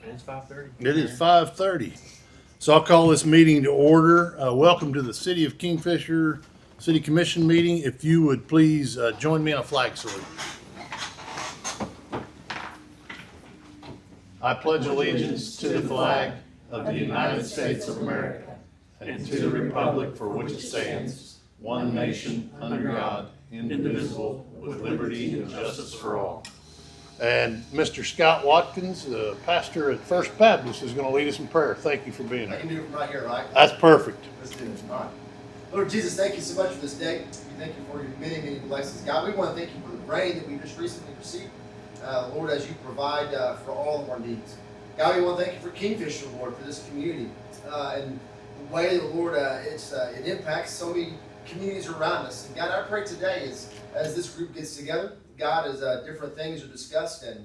It's 5:30. It is 5:30. So I'll call this meeting to order. Welcome to the City of Kingfisher City Commission meeting. If you would please join me in a flag salute. I pledge allegiance to the flag of the United States of America and to the republic for which it stands, one nation, under God, indivisible, with liberty and justice for all. And Mr. Scott Watkins, the pastor at First Baptist, is going to lead us in prayer. Thank you for being I here. can do it from right here, right? That's perfect. Let's do it. All right. Lord Jesus, thank you so much for this day. We thank you for your many, many blessings. God, we want to thank you for the rain that we just recently received. Lord, as you provide for all of our needs. God, we want to thank you for Kingfisher, Lord, for this community. And the way that, Lord, it impacts so many communities around us. And God, I pray today as this group gets together, God, as different things are discussed and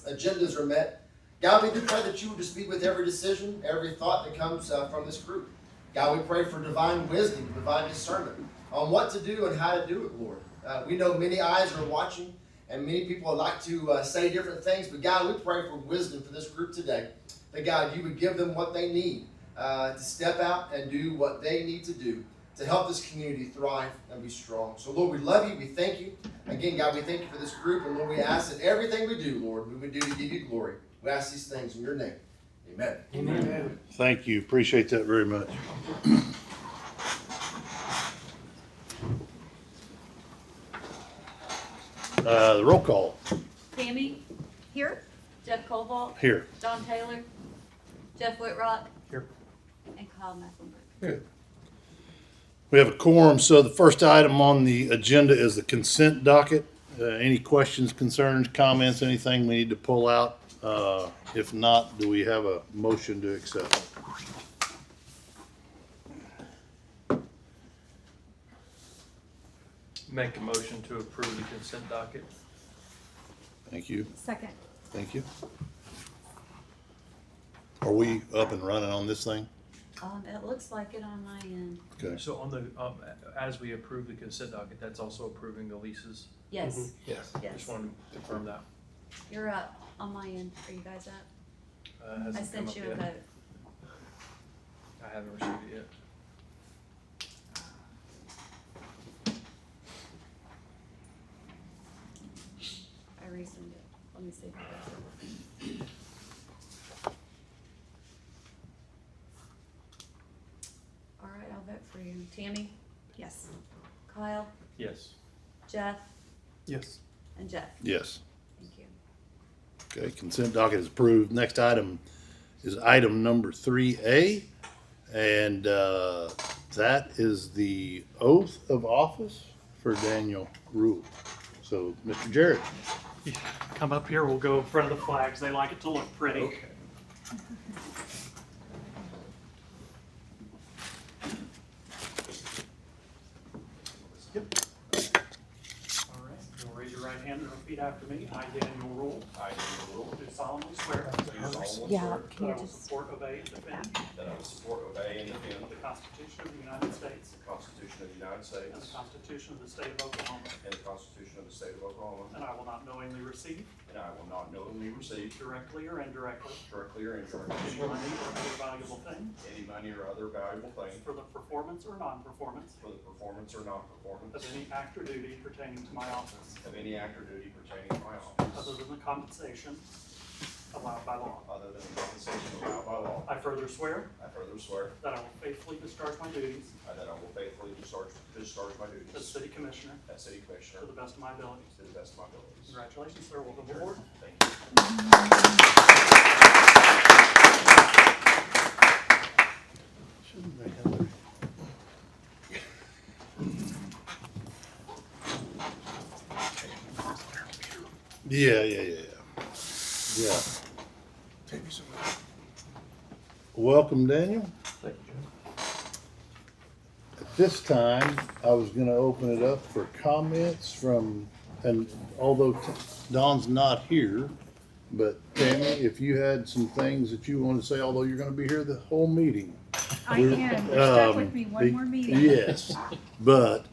agendas are met, God, we do pray that you would just be with every decision, every thought that comes from this group. God, we pray for divine wisdom, divine discernment on what to do and how to do it, Lord. We know many eyes are watching and many people would like to say different things, but God, we pray for wisdom for this group today. That God, you would give them what they need to step out and do what they need to do to help this community thrive and be strong. So, Lord, we love you. We thank you. Again, God, we thank you for this group. And, Lord, we ask that everything we do, Lord, we would do to give you glory. We ask these things in your name. Amen. Amen. Thank you. Appreciate that very much. The roll call Tammy, here. Jeff Cobalt, here. Don Taylor, Jeff Whitrock, Here. and Kyle Mecklenburg. Good. We have a quorum, so the first item on the agenda is the consent docket. Any questions, concerns, comments, anything we need to pull out? If not, do we have a motion to accept? Make a motion to approve the consent docket. Thank you. Second. Thank you. Are we up and running on this thing? It looks like it on my end. Okay. So on the, as we approve the consent docket, that's also approving the leases? Yes, Yes. Yes. Just wanted to confirm that. you're up on my end. Are you guys up? I Hasn't come sent up you a yet. vote. I haven't received it yet. I resend it. Let me see if it goes. All right, I'll vote for you. Tammy? Yes. Kyle? Yes. Jeff? Yes. And Jeff? Yes. Thank you. Okay, consent docket is approved. Next item is item number 3A. And that is the oath of office for Daniel Rule. So, Mr. Jared. Come up here, we'll go in front of the flags. They like it to look pretty. Okay. All right, you'll raise your right hand and repeat after me. I, Daniel Rule. I, Daniel Rule, Do solemnly swear do solemnly Yeah. swear that I will support, obey, and defend that I will support, obey, and defend the Constitution of the United States the Constitution of the United and States the Constitution of the State of Oklahoma, and the Constitution of the State of Oklahoma, and I will not knowingly receive, and I will not knowingly receive, directly or indirectly, directly or any indirectly, money or other valuable thing any money or other valuable thing for the performance or non-performance for the performance or non-performance of any act or duty pertaining to my office, of any act or duty pertaining to my office, other than the compensation allowed by law. other than the compensation allowed by law. I further swear I further swear that I will faithfully discharge my duties that I will faithfully discharge my as duties City Commissioner as City Commissioner to the best of my abilities. to the best of my abilities. Congratulations, sir. Welcome aboard. Thank you. Yeah. Welcome, Daniel. Thank you, Jeff. At this time, I was gonna open it up for comments from, and although Don's not here, but Tammy, if you had some things that you wanted to say, although you're gonna be here the whole meeting. I am. You're stuck with me one more meeting. Yes, but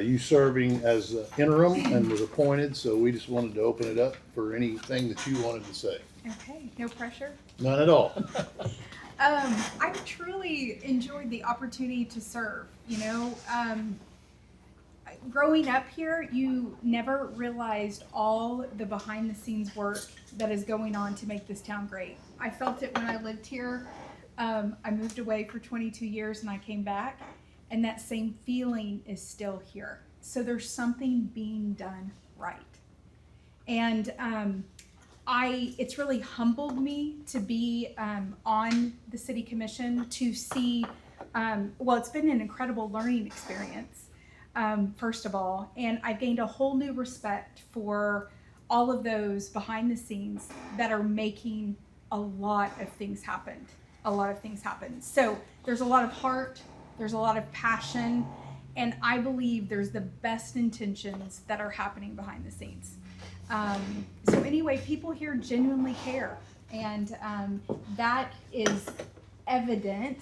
you serving as interim and was appointed, so we just wanted to open it up for anything that you wanted to say. Okay, no pressure. None at all. I've truly enjoyed the opportunity to serve. Growing up here, you never realized all the behind the scenes work that is going on to make this town great. I felt it when I lived here. I moved away for 22 years and I came back, and that same feeling is still here. So there's something being done right. And it's really humbled me to be on the city commission, to see, it's been an incredible learning experience, first of all, and I've gained a whole new respect for all of those behind the scenes that are making a lot of things happen. So there's a lot of heart, there's a lot of passion, and I believe there's the best intentions that are happening behind the scenes. So anyway, people here genuinely care, and that is evident.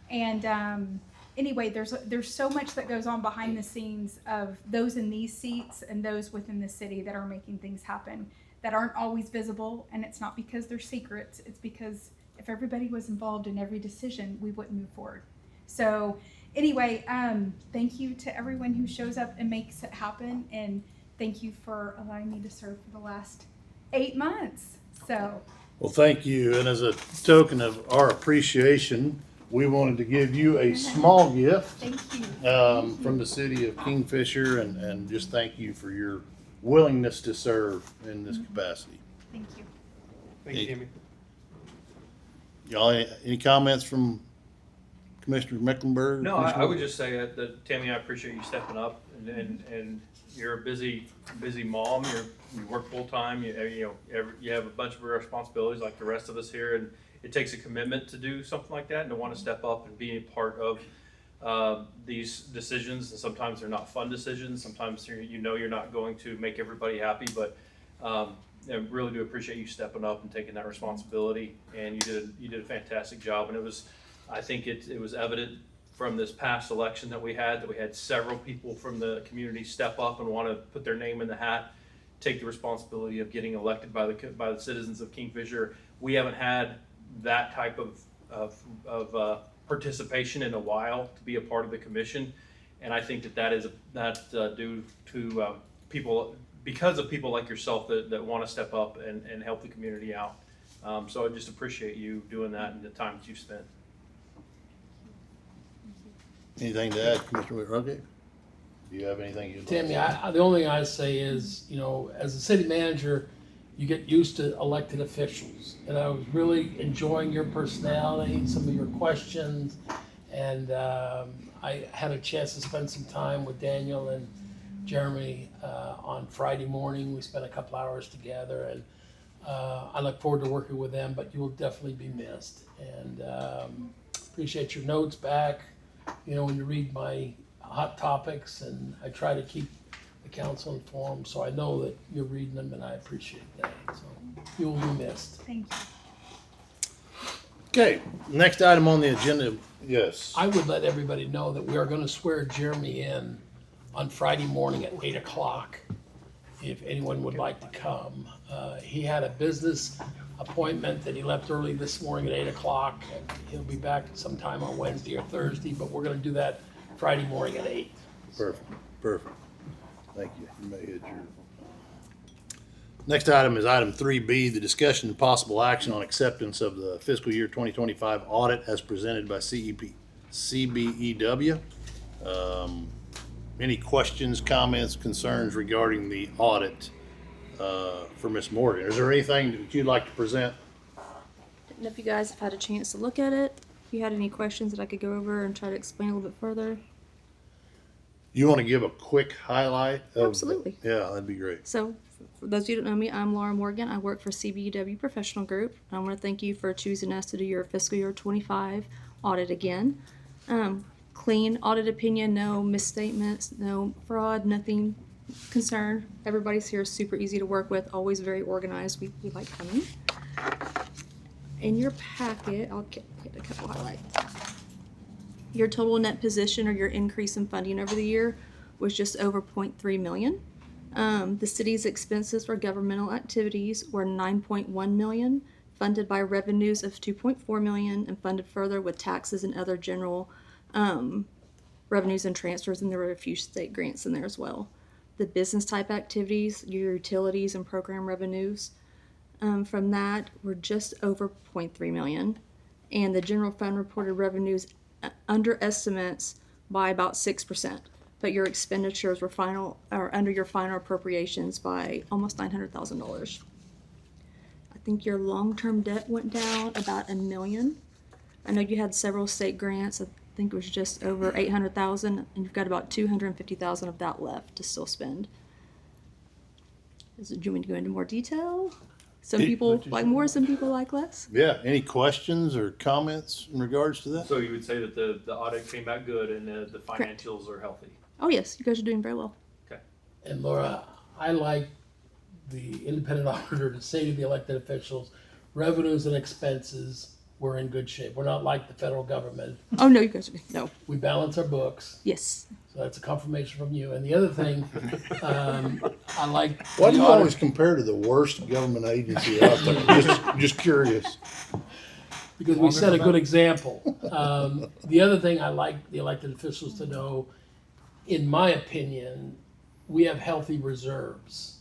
And anyway, there's so much that goes on behind the scenes of those in these seats and those within the city that are making things happen that aren't always visible. And it's not because they're secrets. It's because if everybody was involved in every decision, we wouldn't move forward. So anyway, thank you to everyone who shows up and makes it happen. And thank you for allowing me to serve for the last 8 months. So, Well, thank you. And as a token of our appreciation, we wanted to give you a small gift thank you. from the city of Kingfisher, and just thank you for your willingness to serve in this capacity. Thank you. Thank you, Tammy. Y'all, any comments from Commissioner Mecklenburg? No, I would just say that Tammy, I appreciate you stepping up, and you're a busy mom. You work full time. You have a bunch of responsibilities like the rest of us here, and it takes a commitment to do something like that and to want to step up and be a part of these decisions. And sometimes they're not fun decisions. Sometimes you're not going to make everybody happy, but I really do appreciate you stepping up and taking that responsibility. And you did a fantastic job. And I think it was evident from this past election that we had several people from the community step up and want to put their name in the hat, take the responsibility of getting elected by the citizens of Kingfisher. We haven't had that type of participation in a while to be a part of the commission, and I think that is due to people, because of people like yourself that want to step up and help the community out. So I just appreciate you doing that and the time that you spent. Anything to add, Commissioner Whitrock? Do you have anything you'd like to Tammy, say? the only thing I say is, as a city manager, you get used to elected officials. And I was really enjoying your personality, some of your questions. And I had a chance to spend some time with Daniel and Jeremy on Friday morning. We spent a couple hours together, and I look forward to working with them, but you will definitely be missed. And appreciate your notes back, when you read my hot topics, and I try to keep the council informed, so I know that you're reading them, and I appreciate that. So you will be missed. Thank you. Okay, next item on the agenda, yes. I would let everybody know that we are gonna swear Jeremy in on Friday morning at 8 o'clock, if anyone would like to come. He had a business appointment that he left early this morning at 8 o'clock, and he'll be back sometime on Wednesday or Thursday, but we're gonna do that Friday morning at 8. Perfect. Thank you. You may hit your. Next item is item 3B, the discussion and possible action on acceptance of the fiscal year 2025 audit as presented by CBEW. Any questions, comments, concerns regarding the audit for Ms. Morgan? Is there anything that you'd like to present? Didn't know if you guys have had a chance to look at it. If you had any questions that I could go over and try to explain a little bit further. You want to give a quick highlight of? Absolutely. Yeah, that'd be great. So, for those of you who don't know me, I'm Laura Morgan. I work for CBEW Professional Group. I want to thank you for choosing us to do your fiscal year 25 audit again. Clean audit opinion, no misstatements, no fraud, nothing concern. Everybody's here is super easy to work with, always very organized. We like coming. In your packet, I'll get a couple highlights. Your total net position or your increase in funding over the year was just over 0.3 million. The city's expenses for governmental activities were 9.1 million, funded by revenues of 2.4 million, and funded further with taxes and other general revenues and transfers, and there were a few state grants in there as well. The business type activities, your utilities and program revenues, from that were just over 0.3 million, and the general fund reported revenues under estimates by about 6%, but your expenditures were under your final appropriations by almost $900,000. I think your long-term debt went down about $1 million. I know you had several state grants. I think it was just over $800,000, and you've got about $250,000 of that left to still spend. Do you want me to go into more detail? Some people like more, some people like less. Yeah, any questions or comments in regards to that? So you would say that the audit came back good and the financials are healthy? Oh yes, you guys are doing very well. And Laura, I like the independent auditor to say to the elected officials, revenues and expenses, we're in good shape. We're not like the federal government. Oh no, you guys are no. We balance our books. Yes. So that's a confirmation from you. And the other thing, I like. Why do the you audit- always compare to the worst government agency out there? Just curious. Because we set a good example. The other thing I like the elected officials to know, in my opinion, we have healthy reserves.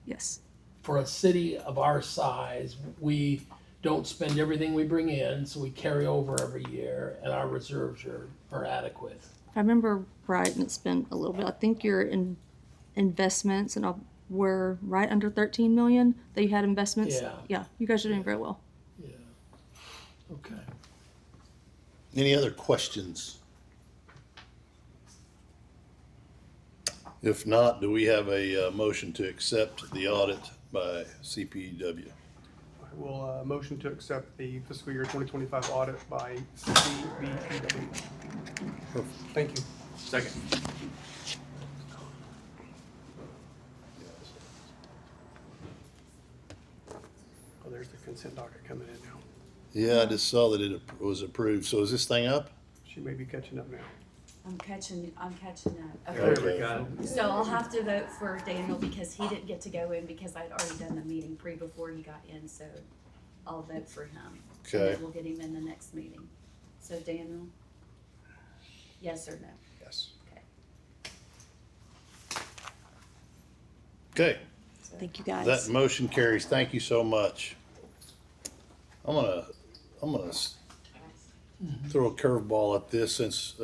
Yes. For a city of our size, we don't spend everything we bring in, so we carry over every year, and our reserves are adequate. If I remember right, and it's been a little bit, I think your investments were right under 13 million that you had investments. Yeah. Yeah, you guys are doing very well. Yeah. Okay. Any other questions? If not, do we have a motion to accept the audit by CPW? I will motion to accept the fiscal year 2025 audit by CBPW. Thank you. Second. Oh, there's the consent docket coming in now. Yeah, I just saw that it was approved. So is this thing up? She may be catching up now. I'm catching up. There Okay. we Got go. it. So I'll have to vote for Daniel because he didn't get to go in because I'd already done the meeting before he got in, so I'll vote for him. And Okay. then we'll get him in the next meeting. So Daniel, yes or no? Yes. Okay. Okay, Thank you guys. that motion carries. Thank you so much. I'm gonna throw a curveball at this since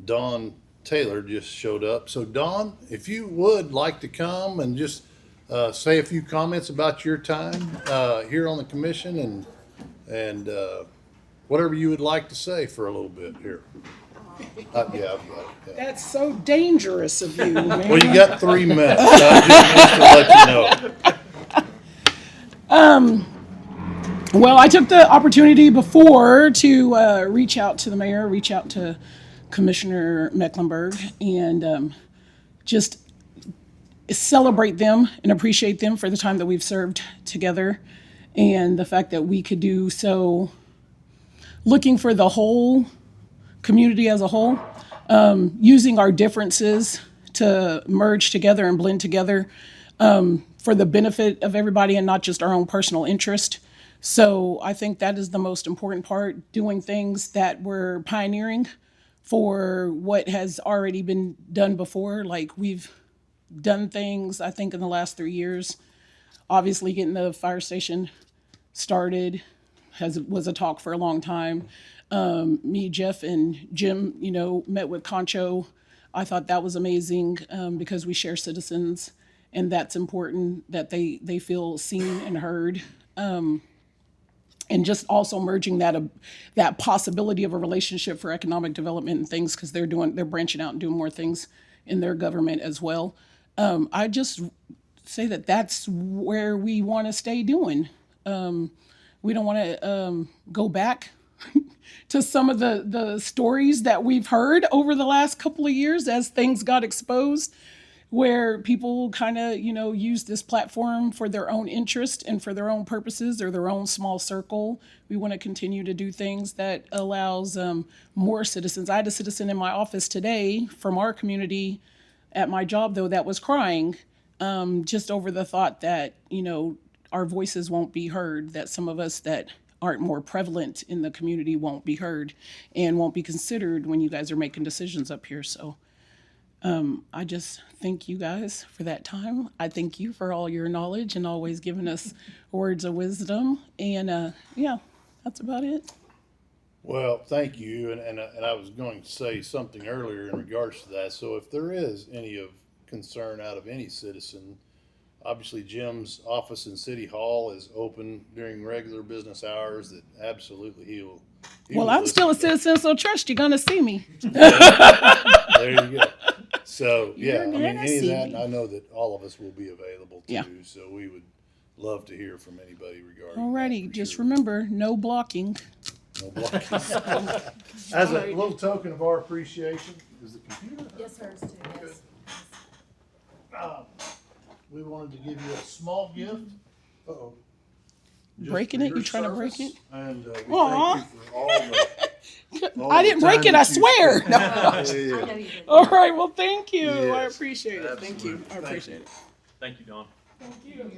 Dawn Taylor just showed up. So Dawn, if you would like to come and just say a few comments about your time here on the commission and whatever you would like to say for a little bit here. Yeah, I've got it. Yeah. That's so dangerous of you, man. Well, you got 3 minutes. I just wanted to let you know. Well, I took the opportunity before to reach out to the mayor, reach out to Commissioner Mecklenburg, and just celebrate them and appreciate them for the time that we've served together and the fact that we could do so, looking for the whole community as a whole, using our differences to merge together and blend together for the benefit of everybody and not just our own personal interest. So I think that is the most important part, doing things that we're pioneering for what has already been done before. Like we've done things, I think, in the last 3 years. Obviously getting the fire station started was a talk for a long time. Me, Jeff, and Jim, met with Concho. I thought that was amazing because we share citizens, and that's important that they feel seen and heard. And just also merging that possibility of a relationship for economic development and things because they're branching out and doing more things in their government as well. I just say that that's where we want to stay doing. We don't want to go back to some of the stories that we've heard over the last couple of years as things got exposed. where people kind of, use this platform for their own interest and for their own purposes or their own small circle. We want to continue to do things that allows more citizens. I had a citizen in my office today from our community at my job, though, that was crying just over the thought that, our voices won't be heard, that some of us that aren't more prevalent in the community won't be heard and won't be considered when you guys are making decisions up here. So I just thank you guys for that time. I thank you for all your knowledge and always giving us words of wisdom. And yeah, that's about it. Well, thank you, and I was going to say something earlier in regards to that. So if there is any of concern out of any citizen, obviously Jim's office in City Hall is open during regular business hours. That absolutely he will Well, I'm still a listen. citizen, so trust you're gonna see me. There you go. So yeah, I You're mean, gonna any of see that, me. I know that all of us will be available too. Yeah. So we would love to hear from anybody regarding. Alrighty, that for just sure. remember, no blocking. No blocking. As a little token of our appreciation, is the computer? Yes, hers too, yes. We wanted to give you a small gift. Uh-oh. Just Breaking for it? your You trying to break service, it? And we Aw. thank you for all the. all I the didn't break time it, I that you swear. spent. No. Yeah, I yeah. know you did. All right, well, thank you. I Yes, appreciate it. Thank you. absolutely. I appreciate it. Thank you, Dawn. You, Dawn.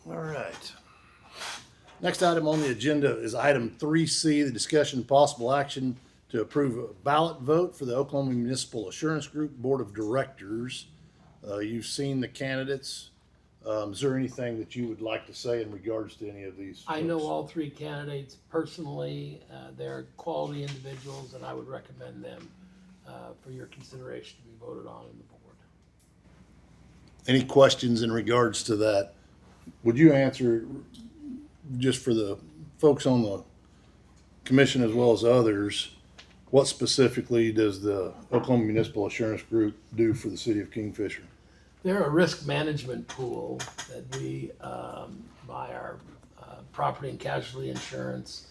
All right. Next item on the agenda is item 3C, the discussion and possible action to approve a ballot vote for the Oklahoma Municipal Assurance Group Board of Directors. You've seen the candidates. Is there anything that you would like to say in regards to any of these? I know folks? all three candidates personally. They're quality individuals, and I would recommend them for your consideration to be voted on in the board. Any questions in regards to that? Would you answer, just for the folks on the commission as well as others, what specifically does the Oklahoma Municipal Assurance Group do for the city of Kingfisher? They're a risk management pool that we buy our property and casualty insurance.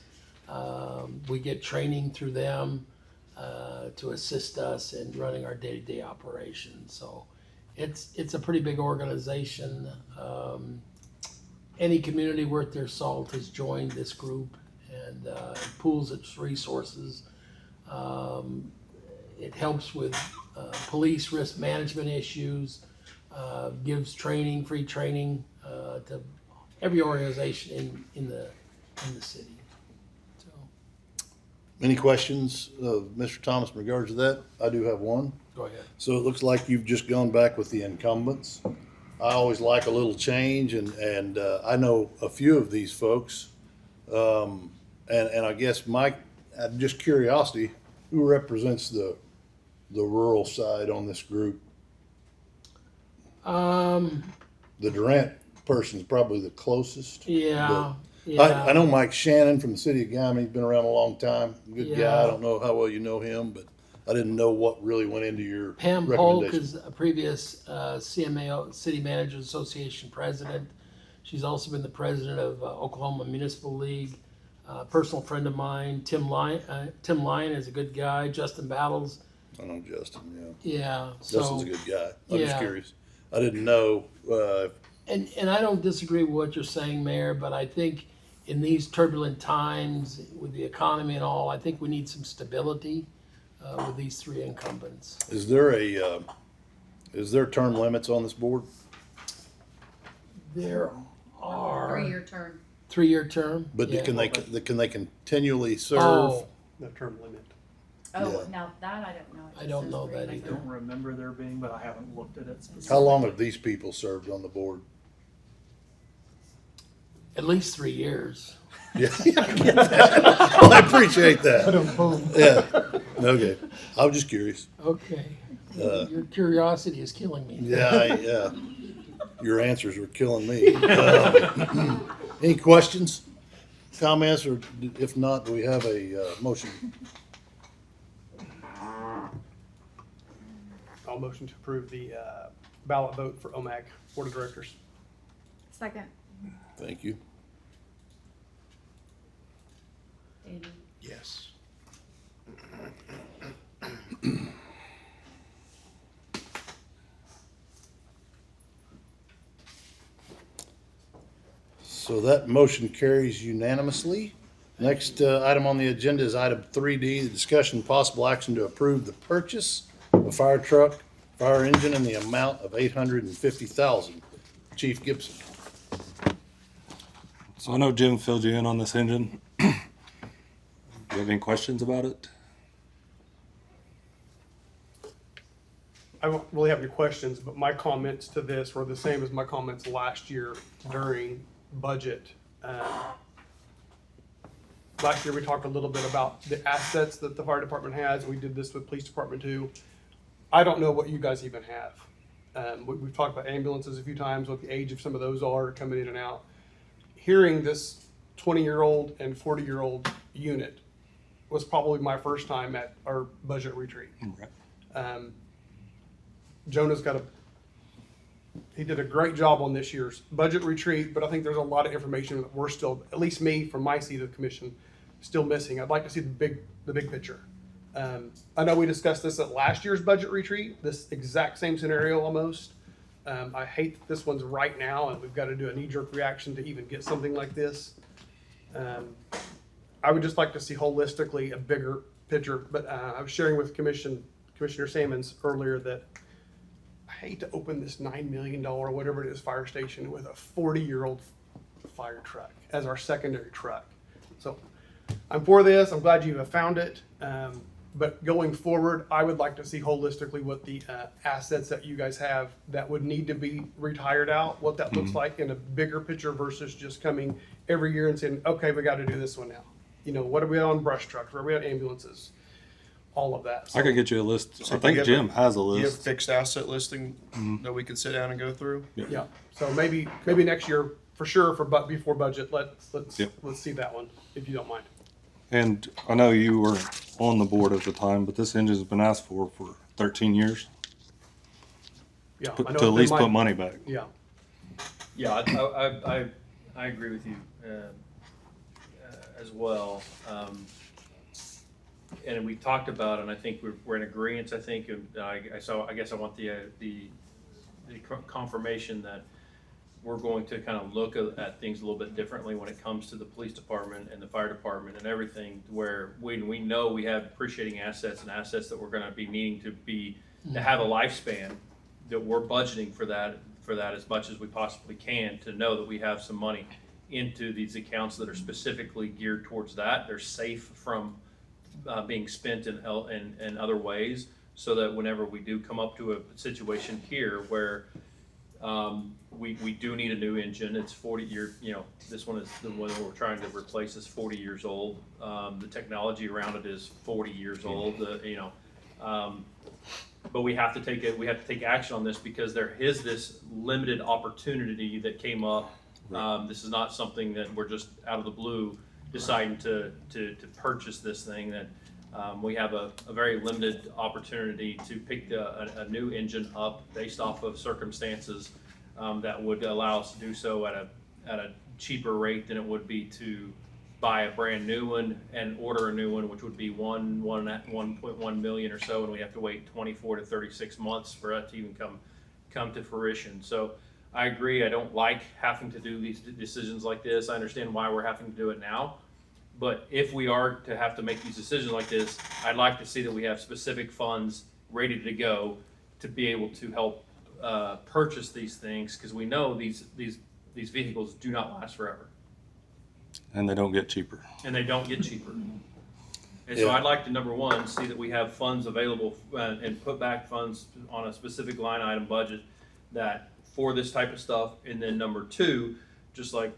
We get training through them to assist us in running our day-to-day operations. So it's a pretty big organization. Any community worth their salt has joined this group and pools its resources. It helps with police risk management issues, gives training, free training to every organization in the city. So, Any questions of Mr. Thomas in regards to that? I do have one. go ahead. So it looks like you've just gone back with the incumbents. I always like a little change, and I know a few of these folks. And I guess Mike, just curiosity, who represents the rural side on this group? The Durant person's probably the closest. Yeah, But yeah. I know Mike Shannon from the city of Guyman. He's been around a long time. Good guy. Yeah. I don't know how well you know him, but I didn't know what really went into your Pam Polk recommendation. is a previous CMAO, City Managers Association president. She's also been the president of Oklahoma Municipal League. Personal friend of mine, Tim Lyon is a good guy. Justin Battles, I know Justin, yeah. yeah. Justin's So, a good guy. I'm just yeah. curious. I didn't know, and I don't disagree with what you're saying, Mayor, but I think in these turbulent times with the economy and all, I think we need some stability with these three incumbents. is there term limits on this board? There are 3-year term. 3-year term. But Yeah. can they continually serve? Oh, No term limit. Oh, Yeah. now that I don't know. It I just don't says know 3 that I either. don't remember there being, but I haven't looked at it specifically. How long have these people served on the board? At least 3 years. Yeah, I get that. Well, I appreciate that. Yeah, okay. I was just curious. Okay. Uh, Your curiosity is killing me. Yeah. Your answers were killing me. Any questions, comments, or if not, do we have a motion? I'll motion to approve the ballot vote for OMAG Board of Directors. Second. Thank you. Danny, Yes. So that motion carries unanimously. Next item on the agenda is item 3D, the discussion and possible action to approve the purchase of a fire truck, fire engine in the amount of $850,000. Chief Gibson. So I know Jim filled you in on this engine. Do you have any questions about it? I don't really have any questions, but my comments to this were the same as my comments last year during budget. Last year, we talked a little bit about the assets that the fire department has. We did this with police department too. I don't know what you guys even have. We've talked about ambulances a few times, what the age of some of those are coming in and out. Hearing this 20-year-old and 40-year-old unit was probably my first time at our budget retreat. Okay. Jonah's he did a great job on this year's budget retreat, but I think there's a lot of information that we're still, at least me, from my seat of the commission, still missing. I'd like to see the big picture. I know we discussed this at last year's budget retreat, this exact same scenario almost. I hate that this one's right now and we've got to do a knee-jerk reaction to even get something like this. I would just like to see holistically a bigger picture, but I was sharing with Commissioner Salmons earlier that I hate to open this $9 million, whatever it is, fire station with a 40-year-old fire truck as our secondary truck. So I'm for this. I'm glad you have found it. But going forward, I would like to see holistically what the assets that you guys have that would need to be retired out, what that looks like in a bigger picture versus just coming every year and saying, okay, we got to do this one now. You know, what are we on brush trucks? Where are we on ambulances? All of that. I could get you a list. So I think you have Jim has a You have list. fixed asset listing that we could sit down and go through? Yeah. So maybe next year for sure before budget. Let's Yep. see that one if you don't mind. And I know you were on the board at the time, but this engine's been asked for 13 years Yeah. to I know at it's least been put money back. Yeah. Yeah, I agree with you as well. And we talked about, and I think we're in agreement. I think, and I guess I want the confirmation that we're going to kind of look at things a little bit differently when it comes to the police department and the fire department and everything, where we know we have depreciating assets and assets that we're going to be needing to have a lifespan, that we're budgeting for that as much as we possibly can, to know that we have some money into these accounts that are specifically geared towards that. They're safe from being spent in other ways, so that whenever we do come up to a situation here where we do need a new engine, it's 40 year, this one is the one we're trying to replace, is 40 years old. The technology around it is 40 years old, but we have to take action on this, because there is this limited opportunity that came up. This is not something that we're just out of the blue deciding to purchase this thing. That we have a very limited opportunity to pick a new engine up based off of circumstances that would allow us to do so at a cheaper rate than it would be to buy a brand new one and order a new one, which would be 1.1 million or so, and we have to wait 24 to 36 months for it to even come to fruition. So I agree. I don't like having to do these decisions like this. I understand why we're having to do it now. But if we are to have to make these decisions like this, I'd like to see that we have specific funds ready to go to be able to help purchase these things, because we know these vehicles do not last forever. And they don't get cheaper. And they don't get cheaper. And so I'd like to, number one, see that we have funds available and put back funds on a specific line item budget that for this type of stuff. And then number two, just like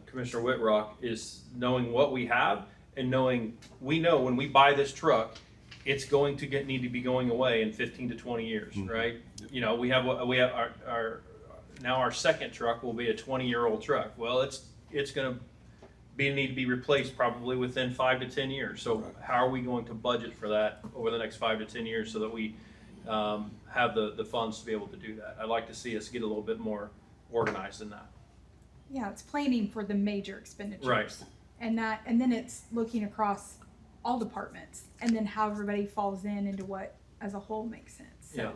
Commissioner Whitrock, is knowing what we have and knowing we know when we buy this truck, it's going to need to be going away in 15 to 20 years, right? We have our second truck will be a 20-year-old truck. Well, it's going to need to be replaced probably within 5 to 10 years. So how are we going to budget for that over the next 5 to 10 years so that we have the funds to be able to do that? I'd like to see us get a little bit more organized in that. Yeah, it's planning for the major expenditures. Right. And then it's looking across all departments, and then how everybody falls into what as a whole makes sense. So. Yeah.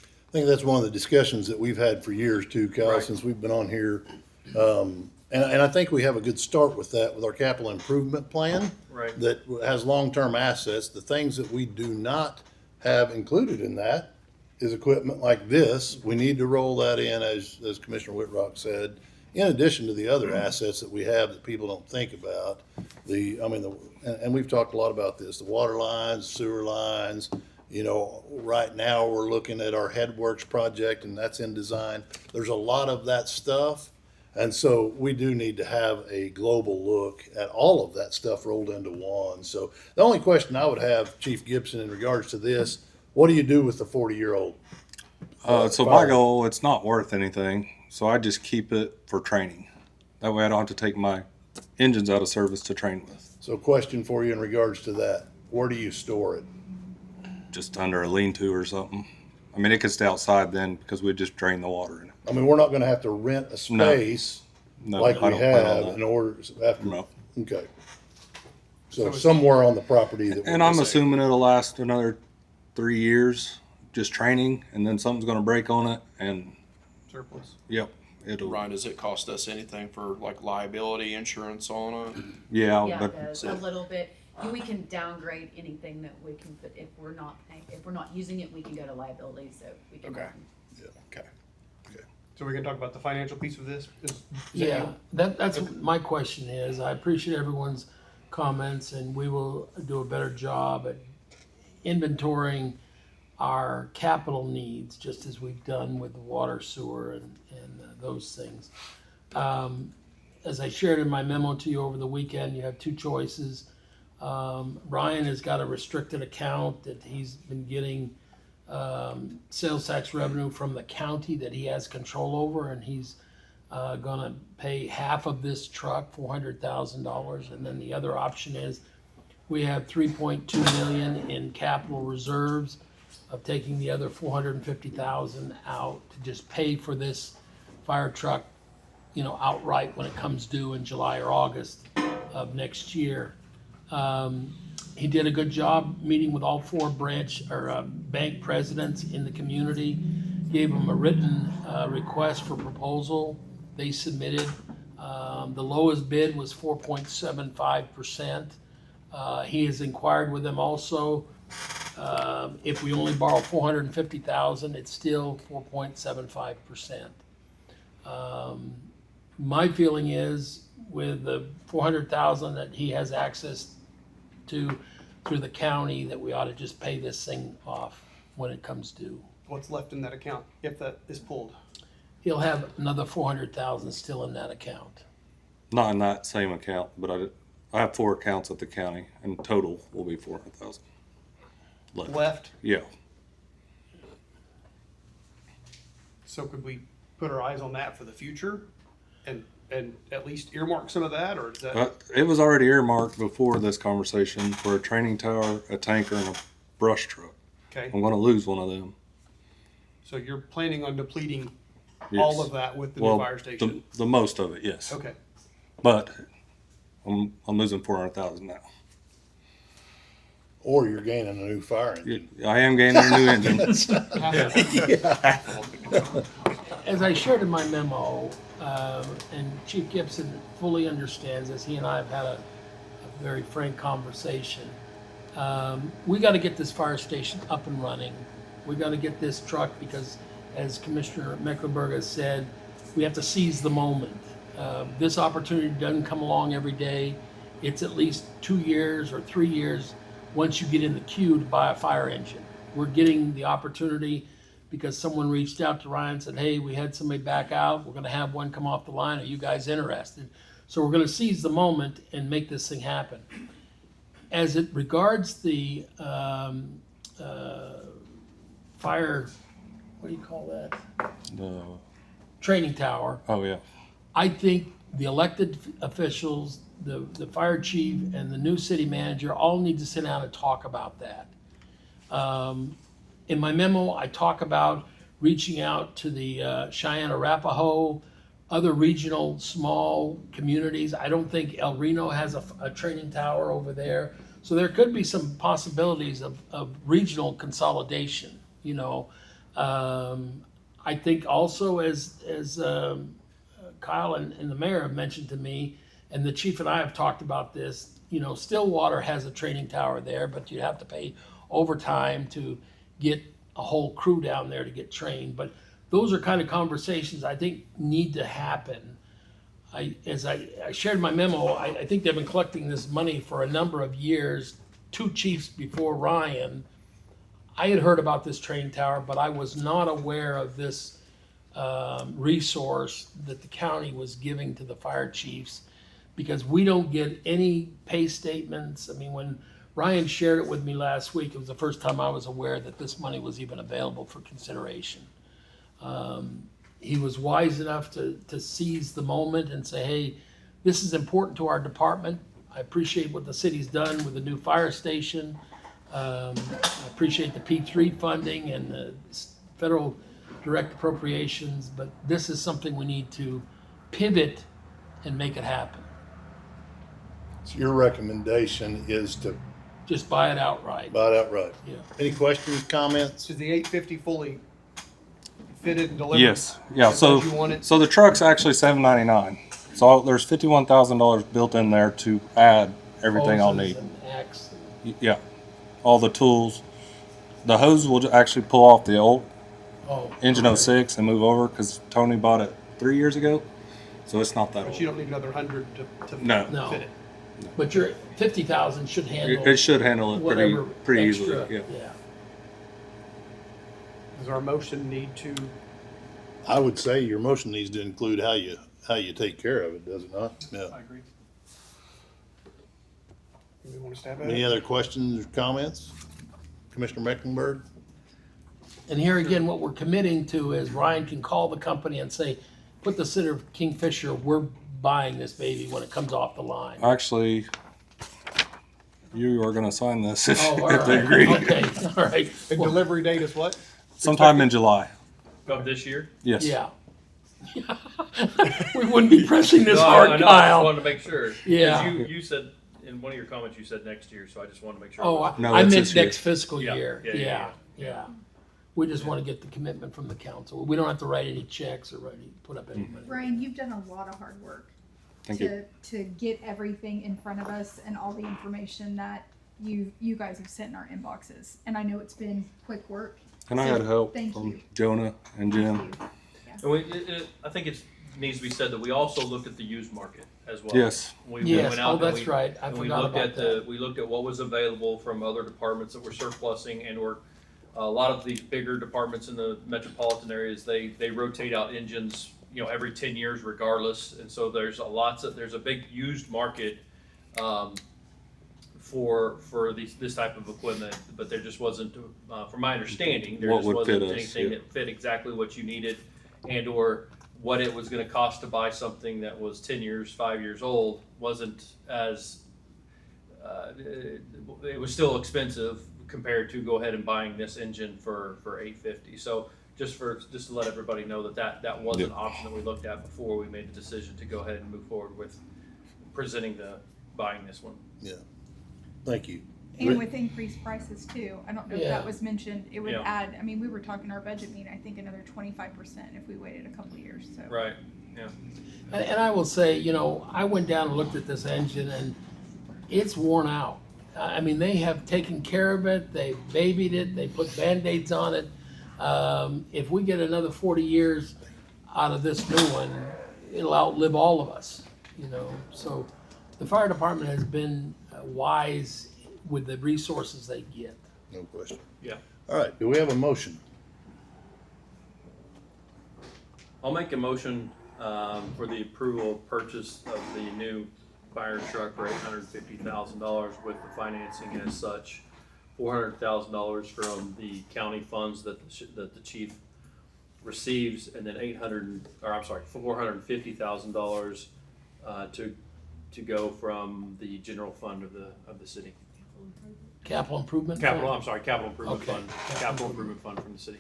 I think that's one of the discussions that we've had for years too, Cal, Right. since we've been on here. And I think we have a good start with that, with our capital improvement plan. Right. That has long-term assets. The things that we do not have included in that is equipment like this. We need to roll that in, as Commissioner Whitrock said, in addition to the other assets that we have that people don't think about. And we've talked a lot about this, the water lines, sewer lines. You know, right now we're looking at our Headworks project, and that's in design. There's a lot of that stuff. And so we do need to have a global look at all of that stuff rolled into one. So the only question I would have, Chief Gibson, in regards to this, what do you do with the 40-year-old? So my goal, it's not worth anything, so I just keep it for training. That way I don't have to take my engines out of service to train with. So question for you in regards to that, where do you store it? Just under a lean-to or something. I mean, it could stay outside then because we just drain the water in it. I mean, we're not gonna have to rent a space No, like I we don't plan on have that. in order after. No. Okay. So somewhere on the property that. And I'm assuming it'll last another 3 years, just training, and then something's gonna break on it, and Surplus. yep, it'll. Ryan, does it cost us anything for like liability insurance on it? Yeah, Yeah, but it does, a little bit. We can downgrade anything that we can put, if we're not using it, we can go to liability, so we can. Okay. Okay. So we can talk about the financial piece of this? Yeah, that's what my question is. I appreciate everyone's comments, and we will do a better job at inventorying our capital needs, just as we've done with the water, sewer, and those things. As I shared in my memo to you over the weekend, you have two choices. Ryan has got a restricted account that he's been getting sales tax revenue from the county that he has control over, and he's gonna pay half of this truck, $400,000, and then the other option is we have 3.2 million in capital reserves of taking the other 450,000 out to just pay for this fire truck, you know, outright when it comes due in July or August of next year. He did a good job meeting with all four bank presidents in the community, gave them a written request for proposal. They submitted. The lowest bid was 4.75%. He has inquired with them also. If we only borrow 450,000, it's still 4.75%. My feeling is with the 400,000 that he has access to through the county, that we ought to just pay this thing off when it comes due. What's left in that account if that is pulled? He'll have another 400,000 still in that account. not in that same account, but I have 4 accounts at the county, and total will be 400,000 Left? Yeah. So could we put our eyes on that for the future and at least earmark some of that, or is that? It was already earmarked before this conversation for a training tower, a tanker, and a brush truck. Okay, I'm going to lose one of them. so you're planning on depleting Yes. all of that with the new fire station? The most of it, yes. Okay, But I'm losing 400,000 now. Or you're gaining a new fire engine. I am gaining a new engine. As I shared in my memo, and Chief Gibson fully understands this, he and I have had a very frank conversation. We got to get this fire station up and running. We got to get this truck because, as Commissioner Mecklenburg has said, we have to seize the moment. This opportunity doesn't come along every day. It's at least 2 years or 3 years once you get in the queue to buy a fire engine. We're getting the opportunity because someone reached out to Ryan and said, hey, we had somebody back out. We're going to have one come off the line. Are you guys interested? So we're going to seize the moment and make this thing happen. As it regards the fire, what do you call that? The- Training tower. oh, yeah. I think the elected officials, the fire chief and the new city manager all need to sit down and talk about that. In my memo, I talk about reaching out to the Cheyenne Arapaho, other regional small communities. I don't think El Reno has a training tower over there. So there could be some possibilities of regional consolidation, you know. I think also as Kyle and the mayor have mentioned to me, and the chief and I have talked about this, you know, Stillwater has a training tower there, but you have to pay overtime to get a whole crew down there to get trained. But those are kind of conversations I think need to happen. As I shared my memo, I think they've been collecting this money for a number of years, 2 chiefs before Ryan. I had heard about this training tower, but I was not aware of this resource that the county was giving to the fire chiefs, because we don't get any pay statements. I mean, when Ryan shared it with me last week, it was the first time I was aware that this money was even available for consideration. He was wise enough to seize the moment and say, hey, this is important to our department. I appreciate what the city's done with the new fire station. I appreciate the P3 funding and the federal direct appropriations, but this is something we need to pivot and make it happen. So your recommendation is to Just buy it outright. buy it outright. Yeah. Any questions, comments? Is the 850 fully fitted and delivered? Yes. Yeah. As So you want it? so the truck's actually $799. So there's $51,000 built in there to add everything I'll Hoses need. and axe. Yeah. All the tools. The hose will actually pull off the old Oh, engine 06 and move over because Tony bought it 3 years ago. So it's not that But old. you don't need another 100 to No. no. fit it. But your 50,000 should handle It should handle it whatever pretty extra. easily. Yeah. Does our motion need to, I would say your motion needs to include how you take care of it, does it not? Yeah. I agree. You want to stab at Any it? other questions or comments? Commissioner Mecklenburg? And here again, what we're committing to is Ryan can call the company and say, put the center of Kingfisher, we're buying this baby when it comes off the line. Actually, you are going to sign this if, Oh, all if they right. agree. Okay, all right. The Well, delivery date is what? Sometime in July. Of this year? Yes. yeah. We wouldn't be pressing this No, hard, I know, I just Kyle. wanted to make sure. 'Cause Yeah. You said, in one of your comments, you said next year, so I just wanted to make sure. Oh, No, I that's meant this year. next fiscal Yeah, year. yeah. Yeah. We just want to get the commitment from the council. We don't have to write any checks or put up any money. Ryan, you've done a lot of hard work Thank you. to get everything in front of us and all the information that you guys have sent in our inboxes. And I know it's been quick work. And I So, had help thank from you. Jonah and Jim. Thank And you. I think it needs to be said that we also looked at the used market as well. Yes. We Yes, went out oh, and that's right. I and we forgot looked about at that. we looked at what was available from other departments that were surplusing, and were a lot of these bigger departments in the metropolitan areas, they rotate out engines, you know, every 10 years regardless. And so there's a big used market for this type of equipment, but there just wasn't, from my understanding, there What just would wasn't fit us, anything yeah. that fit exactly what you needed, and or what it was going to cost to buy something that was 10 years, 5 years old wasn't as, it was still expensive compared to go ahead and buying this engine for $850. So just to let everybody know that was an option that we looked at before we made the decision to go ahead and move forward with buying this one. Yeah. Thank you. And with increased prices too. I don't know if Yeah. that was mentioned. It would Yeah. add, I mean, we were talking our budget meeting, I think another 25% if we waited a couple of years, so. Right. Yeah. And I will say, you know, I went down and looked at this engine and it's worn out. I mean, they have taken care of it, they babied it, they put Band-Aids on it. If we get another 40 years out of this new one, it'll outlive all of us, you know. So the fire department has been wise with the resources they get. No question. Yeah. All right, do we have a motion? I'll make a motion for the approval of purchase of the new fire truck for $850,000 with the financing as such. $400,000 from the county funds that the chief receives, and then $450,000 to go from the general fund of the city. Capital improvement? Capital improvement Okay. fund. Capital improvement fund from the city.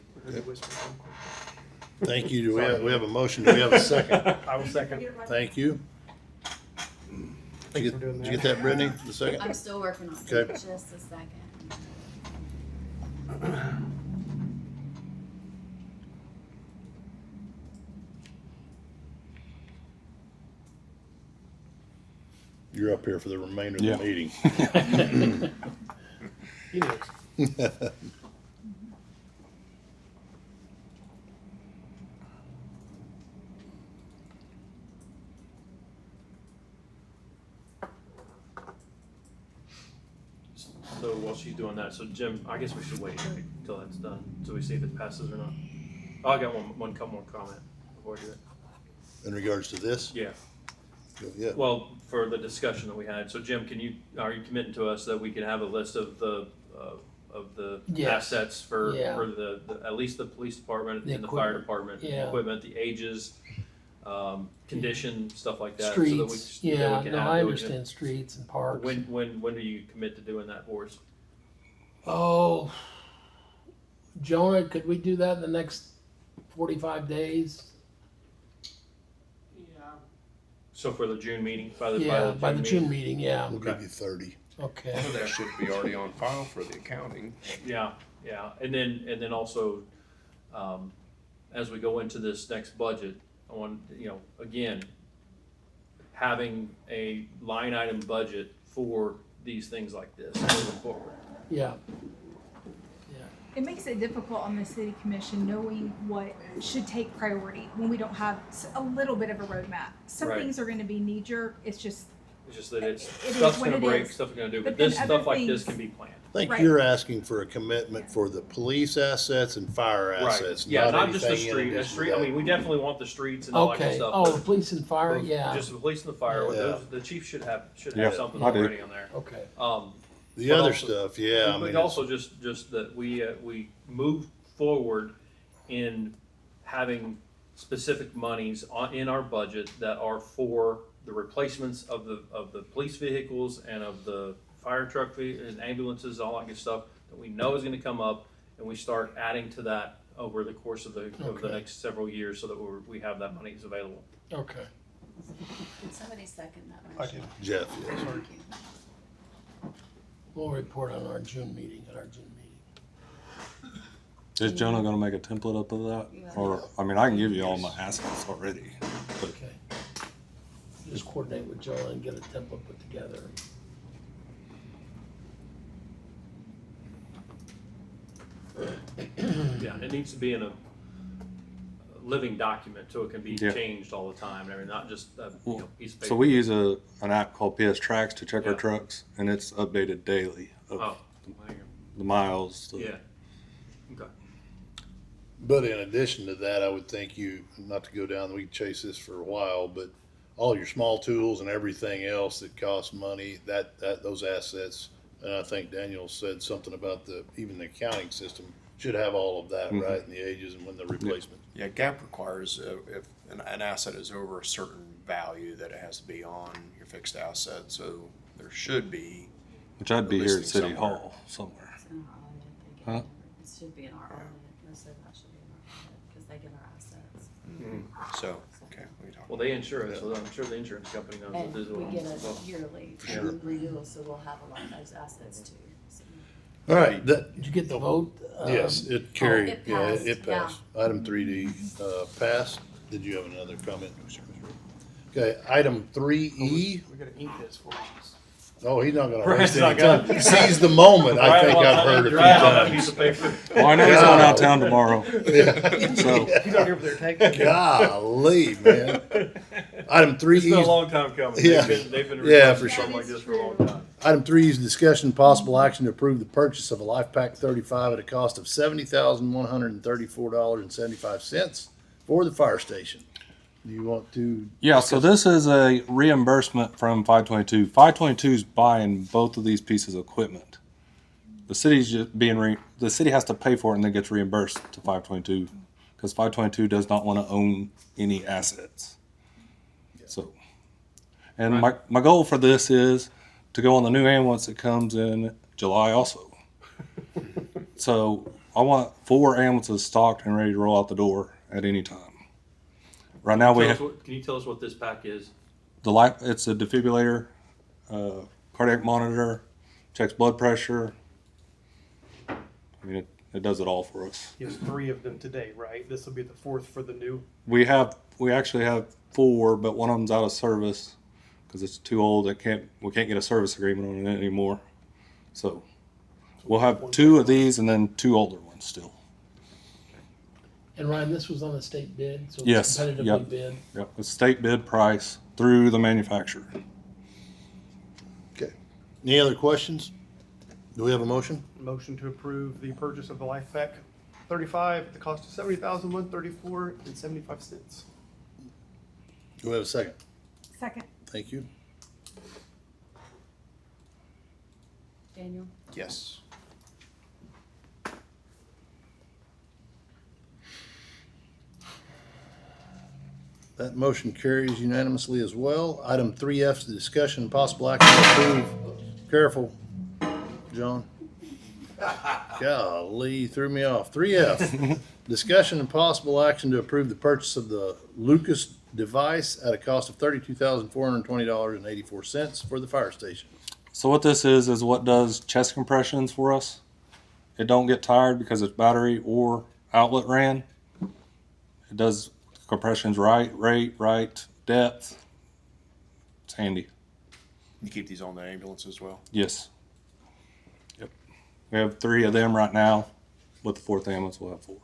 Thank you. Do we have a motion? Do we have a second? I will second. Thank you. Thanks for doing Did you get that, Brittany? The second? I'm still working on it. Okay. Just a second. You're up here for the remainder Yeah. of the meeting. He knows. So while she's doing that, so Jim, I guess we should wait until that's done, so we see if it passes or not. Oh, I got one comment before I do it. In regards to this? Yeah, Yeah. well, for the discussion that we had, so Jim, are you committing to us that we can have a list of the Yes. assets for Yeah. at least the police department The and the fire equipment. department, the Yeah. equipment, the ages, condition, stuff like that? Streets, So that we yeah, can no, have- I that we can- understand streets and parks. When do you commit to doing that for us? Oh, Jonah, could we do that in the next 45 days? So for the June meeting, by Yeah, by the June meeting? meeting, yeah. We'll give you 30. Okay. That should be already on file for the accounting. Yeah, and then also, as we go into this next budget, I want, again, having a line item budget for these things like this moving forward. Yeah. It makes it difficult on the city commission knowing what should take priority when we don't have a little bit of a roadmap. Some Right. things are going to be knee jerk. It's just It's just that it's, It is stuff's what gonna it break, is. stuff's gonna do, But but then this other stuff like this things- can be planned. I think Right. you're asking for a commitment for the police assets and fire assets, Right, yeah, not just the anything in street, addition to I that. mean, we definitely want the streets and all that good Okay. stuff. Oh, but the police and fire, yeah. Just the police and the fire, Yeah. the chief should have Yeah, something I do. already on there. Okay. The But other also- stuff, yeah, I But mean, also just that we move forward in having specific monies in our budget that are for the replacements of the police vehicles and of the fire truck and ambulances, all that good stuff that we know is gonna come up, and we start adding to that over the course of the Okay. next several years, so that we have that money is available. Okay. Did somebody second that I motion? did. Jeff, yes. Thank you. We'll report on our June meeting, at our June meeting. Is Jonah gonna make a template up of that? Or, I mean, I can give you all my assets already, but Okay. Just coordinate with Joel and get a template put together. Yeah, it needs to be in a living document, so it can be Yeah. changed all the time, I mean, not just a piece of paper. so we use an app called PS Tracks to check our Yeah. trucks, and it's updated daily of Oh, there you the miles. go. Yeah. Okay. But in addition to that, I would think not to go down, we can chase this for a while, but all your small tools and everything else that costs money, those assets, and I think Daniel said something about even the accounting system should have all of that, right, in the ages and when the replacement. Yeah, GAAP requires if an asset is over a certain value that it has to be on your fixed asset. So there should be. Which I'd be here at listing City somewhere. Hall somewhere. It's in our audit, they Huh? get, it should be in our audit, most of that should be in our audit, because they get our assets. So, okay, we talk. Well, they insure it, so I'm sure the insurance company knows And it as we well. get So- a yearly sure. renewal, so we'll have a lot of those assets too. So- All right, Did you get the vote? yes, it carried, it yeah, passed, it passed. Item 3D, passed. Did you have another comment? Okay, item 3E, We gotta ink this for you. oh, he's not gonna Brian's waste any not gonna- time. Seize the moment, I think I've heard a few Right on that piece times. of paper. Well, I know he's going out of town tomorrow. Yeah. So He's not here for their take. Golly, man. Item It's been a 3E, long time coming. Yeah. They've been Yeah, requesting for something sure. like this for a long time. Item 3 is discussion possible action to approve the purchase of a Life Pack 35 at a cost of $70,134.75 for the fire station. Do you want to? yeah, so this is a reimbursement from 522. 522 is buying both of these pieces of equipment. The city's just the city has to pay for it and then gets reimbursed to 522 because 522 does not want to own any assets. So, and my goal for this is to go on the new ambulance that comes in July also. So I want 4 ambulances stocked and ready to roll out the door at any time. Right now we have Can you tell us what this pack is? it's a defibrillator, cardiac monitor, checks blood pressure. I mean, it does it all for us. He has 3 of them today, right? This will be the 4th for the new. We actually have 4, but one of them's out of service. because it's too old. We can't get a service agreement on it anymore. So we'll have 2 of these and then 2 older ones still. And Ryan, this was on a state bid, so it's Yes, competitively yep. bid. Yep, it's state bid price through the manufacturer. Okay. Any other questions? Do we have a motion? Motion to approve the purchase of the Life Pack 35 at the cost of $70,134.75. Do we have a second? Second. Thank you. Daniel? Yes. That motion carries unanimously as well. Item 3F is the discussion and possible action to approve. Careful, John. Golly, you threw me off. 3F, discussion and possible action to approve the purchase of the Lucas device at a cost of $32,420.84 for the fire station. So what this is what does chest compressions for us. It don't get tired because it's battery or outlet ran. It does compressions right, rate, right, depth. It's handy. You keep these on the ambulance as well? Yes. Yep. We have 3 of them right now. With the 4th ambulance, we'll have 4.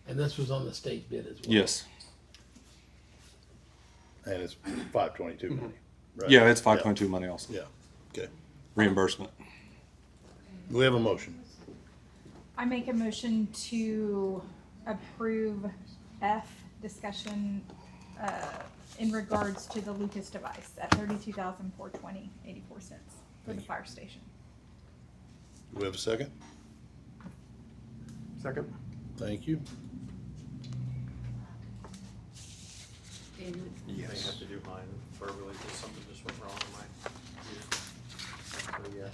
And this was on the state bid as well. Yes. And it's 522 money. Right? Yeah, it's 522 money also. Yeah. Okay. Reimbursement. Do we have a motion? I make a motion to approve F, discussion in regards to the Lucas device at $32,420.84 for the fire station. Do we have a second? Second. Thank you. Daniel? You may have to do mine verbally, because something just went wrong on mine. So, yes.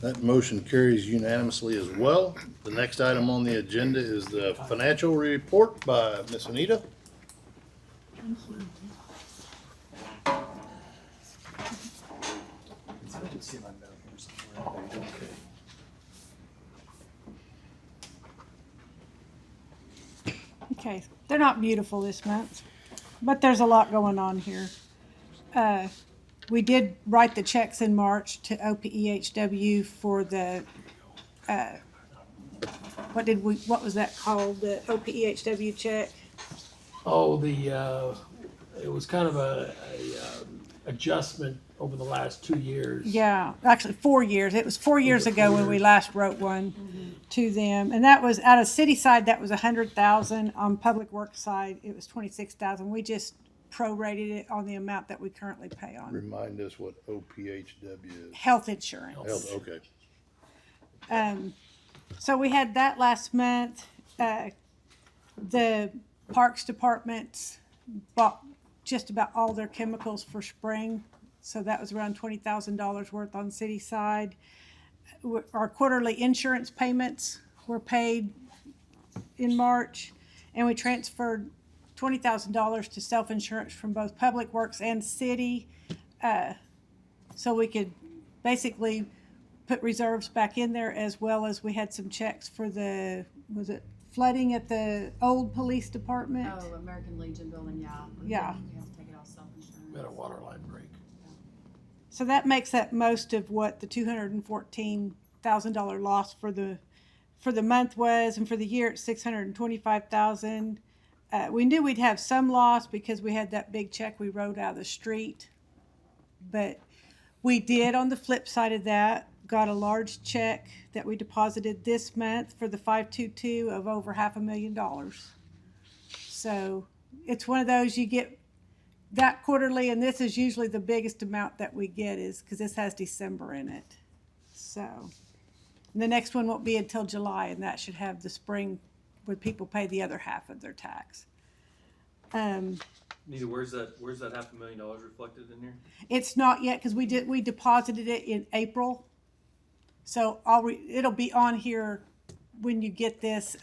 That motion carries unanimously as well. The next item on the agenda is the financial report by Miss Anita. Okay, they're not beautiful this month, but there's a lot going on here. We did write the checks in March to OPEHW for the, what was that called? The OPEHW check? Oh, it was kind of a adjustment over the last 2 years. Yeah, actually 4 years. It was 4 years ago when we last wrote one to them. And that was out of city side, that was 100,000. On public works side, it was 26,000. We just prorated it on the amount that we currently pay on. Remind us what OPHW is. Health insurance. Okay. So we had that last month. The Parks Department bought just about all their chemicals for spring. So that was around $20,000 worth on city side. Our quarterly insurance payments were paid in March, and we transferred $20,000 to self-insurance from both Public Works and city, so we could basically put reserves back in there, as well as we had some checks for was it flooding at the old police department? Oh, American Legion building, yeah. Yeah. We have to take it off self-insurance. We had a water line break. So that makes up most of what the $214,000 loss for the month was, and for the year it's $625,000. We knew we'd have some loss because we had that big check we wrote out of the street, but we did, on the flip side of that, got a large check that we deposited this month for the 522 of over $500,000. So it's one of those, you get that quarterly, and this is usually the biggest amount that we get, is because this has December in it. So and the next one won't be until July, and that should have the spring where people pay the other half of their tax. Nita, where's that $500,000 reflected in here? It's not yet, because we deposited it in April. So it'll be on here when you get this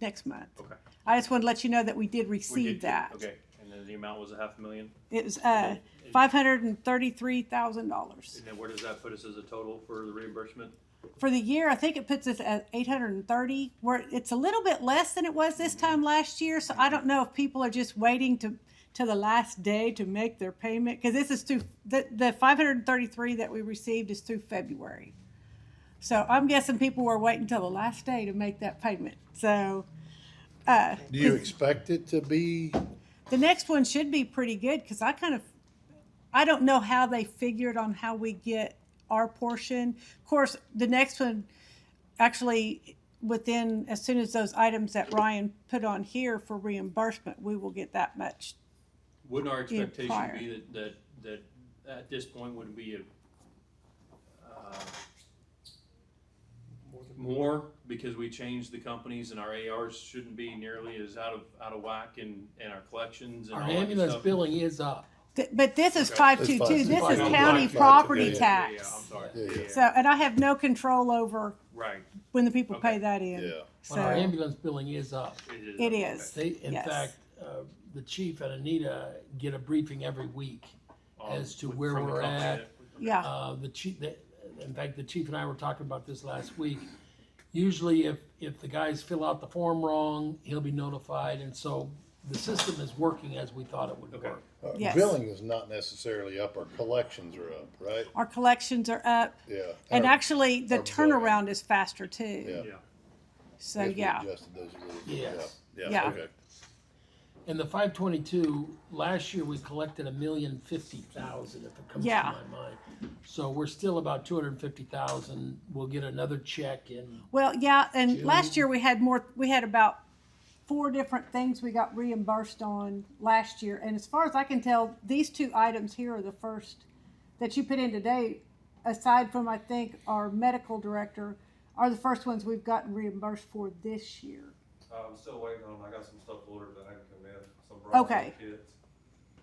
next month. Okay. I just want to let you know that we did receive that. Okay, and then the amount was $500,000? It was And $533,000. And then where does that put us as a total for the reimbursement? For the year, I think it puts us at 830, where it's a little bit less than it was this time last year. So I don't know if people are just waiting to the last day to make their payment, because this is through the 533 that we received is through February. So I'm guessing people were waiting till the last day to make that payment. So Do you expect it to be? the next one should be pretty good, because I don't know how they figured on how we get our portion. Of course, the next one, actually, as soon as those items that Ryan put on here for reimbursement, we will get that much. Wouldn't our expectation prior. be that at this point would be more because we changed the companies and our ARs shouldn't be nearly as out of whack in our collections and Our all that good ambulance stuff? billing is up. But this is Okay. 522. This is It's county 522. property Yeah, I'm tax. sorry. Yeah. Yeah. So, and I have no control over Right. when the people Okay. pay that in. Yeah. But our So ambulance billing is up. it is. In Yes. fact, the chief and Anita get a briefing every week as to where From the we're company at. Yeah. The chief, in fact, the chief and I were talking about this last week. Usually if the guys fill out the form wrong, he'll be notified. And so the system is working as we thought it would Okay. work. Yes. Billing is not necessarily up, our collections are up, right? Our collections are up. Yeah. And Our- actually, the our billing. turnaround is faster too. Yeah. Yeah. So, I guess we yeah. adjusted those a little bit. Yes. Yeah, Yeah. okay. And the 522, last year we collected $1,050,000 if it comes Yeah. to my mind. So we're still about 250,000. We'll get another check in. Well, yeah, and June. last year we had about 4 different things we got reimbursed on last year. And as far as I can tell, these 2 items here are the first that you put in today, aside from, I think, our medical director, are the first ones we've gotten reimbursed for this year. I'm still waiting on, I got some stuff ordered that hadn't come in, some bronze Okay. kits.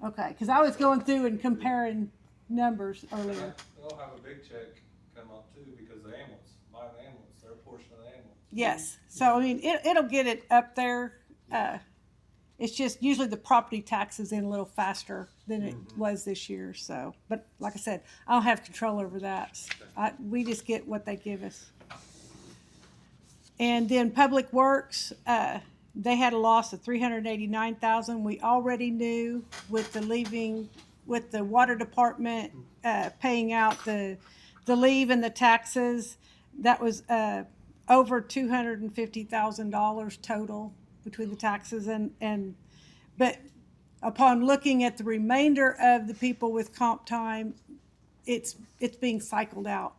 Okay, because I was going through and comparing numbers earlier. They'll have a big check come up too, because the ambulance, buying the ambulance, their portion of the ambulance. Yes, so I mean, it'll get it up there. It's just usually the property tax is in a little faster than it was this year, so. But like I said, I don't have control over that. We just get what they give us. And then Public Works, they had a loss of $389,000. We already knew with the water department paying out the leave and the taxes, that was over $250,000 total between the taxes but upon looking at the remainder of the people with comp time, it's being cycled out.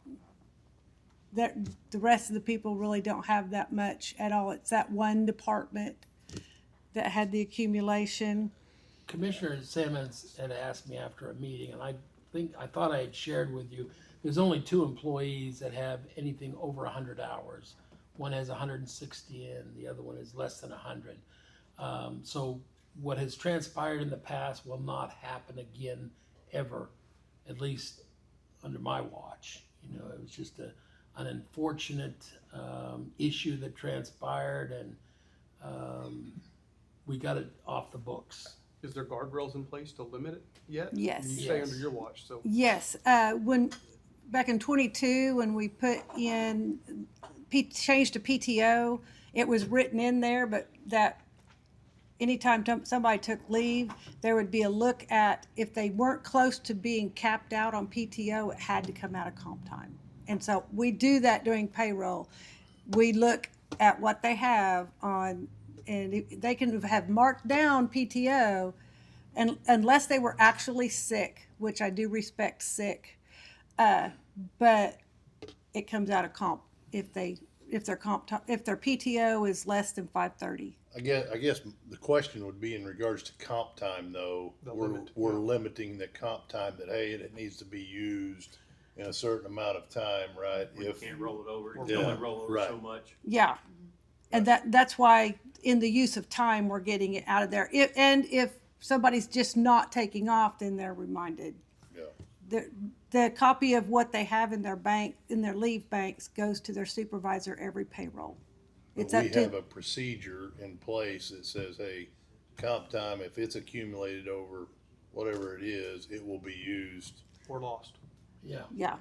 That the rest of the people really don't have that much at all. It's that one department that had the accumulation. Commissioner Simmons had asked me after a meeting, and I thought I had shared with you, there's only 2 employees that have anything over 100 hours. One has 160 and the other one is less than 100. So what has transpired in the past will not happen again ever, at least under my watch. You know, it was just an unfortunate issue that transpired, and we got it off the books. Is there guardrails in place to limit it yet? Yes. You say Yes. under your watch, so. Yes, when back in 22, when we put in changed to PTO, it was written in there, but that anytime somebody took leave, there would be a look at if they weren't close to being capped out on PTO, it had to come out of comp time. And so we do that during payroll. We look at what they have on, and they can have marked down PTO, and unless they were actually sick, which I do respect sick, but it comes out of comp if their PTO is less than 530. I guess the question would be in regards to comp time though. The We're limit. limiting the comp time that, hey, it needs to be used in a certain amount of time, right? You can't roll it over. You can Yeah, only roll over right. so much. Yeah, and that's why in the use of time we're getting it out of there. If somebody's just not taking off, then they're reminded. Yeah. The copy of what they have in their bank, in their leave banks, goes to their supervisor every payroll. It's But up we to have a procedure in place that says, hey, comp time, if it's accumulated over whatever it is, it will be used Or lost. Yeah, Yeah.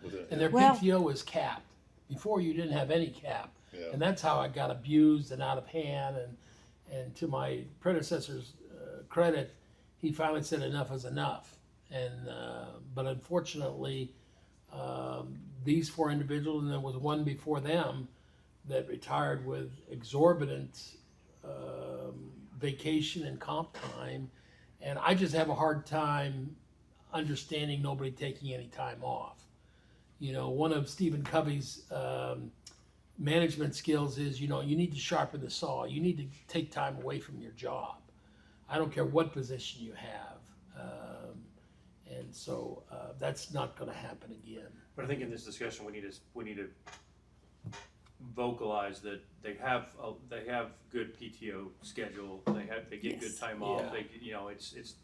with it. and their Well- PTO is capped. Before you didn't have any cap. Yeah. And that's how I got abused and out of hand. And to my predecessor's credit, he finally said enough is enough. And but unfortunately, these 4 individuals, and there was one before them that retired with exorbitant vacation and comp time, and I just have a hard time understanding nobody taking any time off. You know, one of Stephen Covey's management skills is, you know, you need to sharpen the saw. You need to take time away from your job. I don't care what position you have. And so that's not going to happen again. But I think in this discussion, we need to vocalize that they have good PTO schedule. They get Yes. good time off. Yeah. They, you know, it's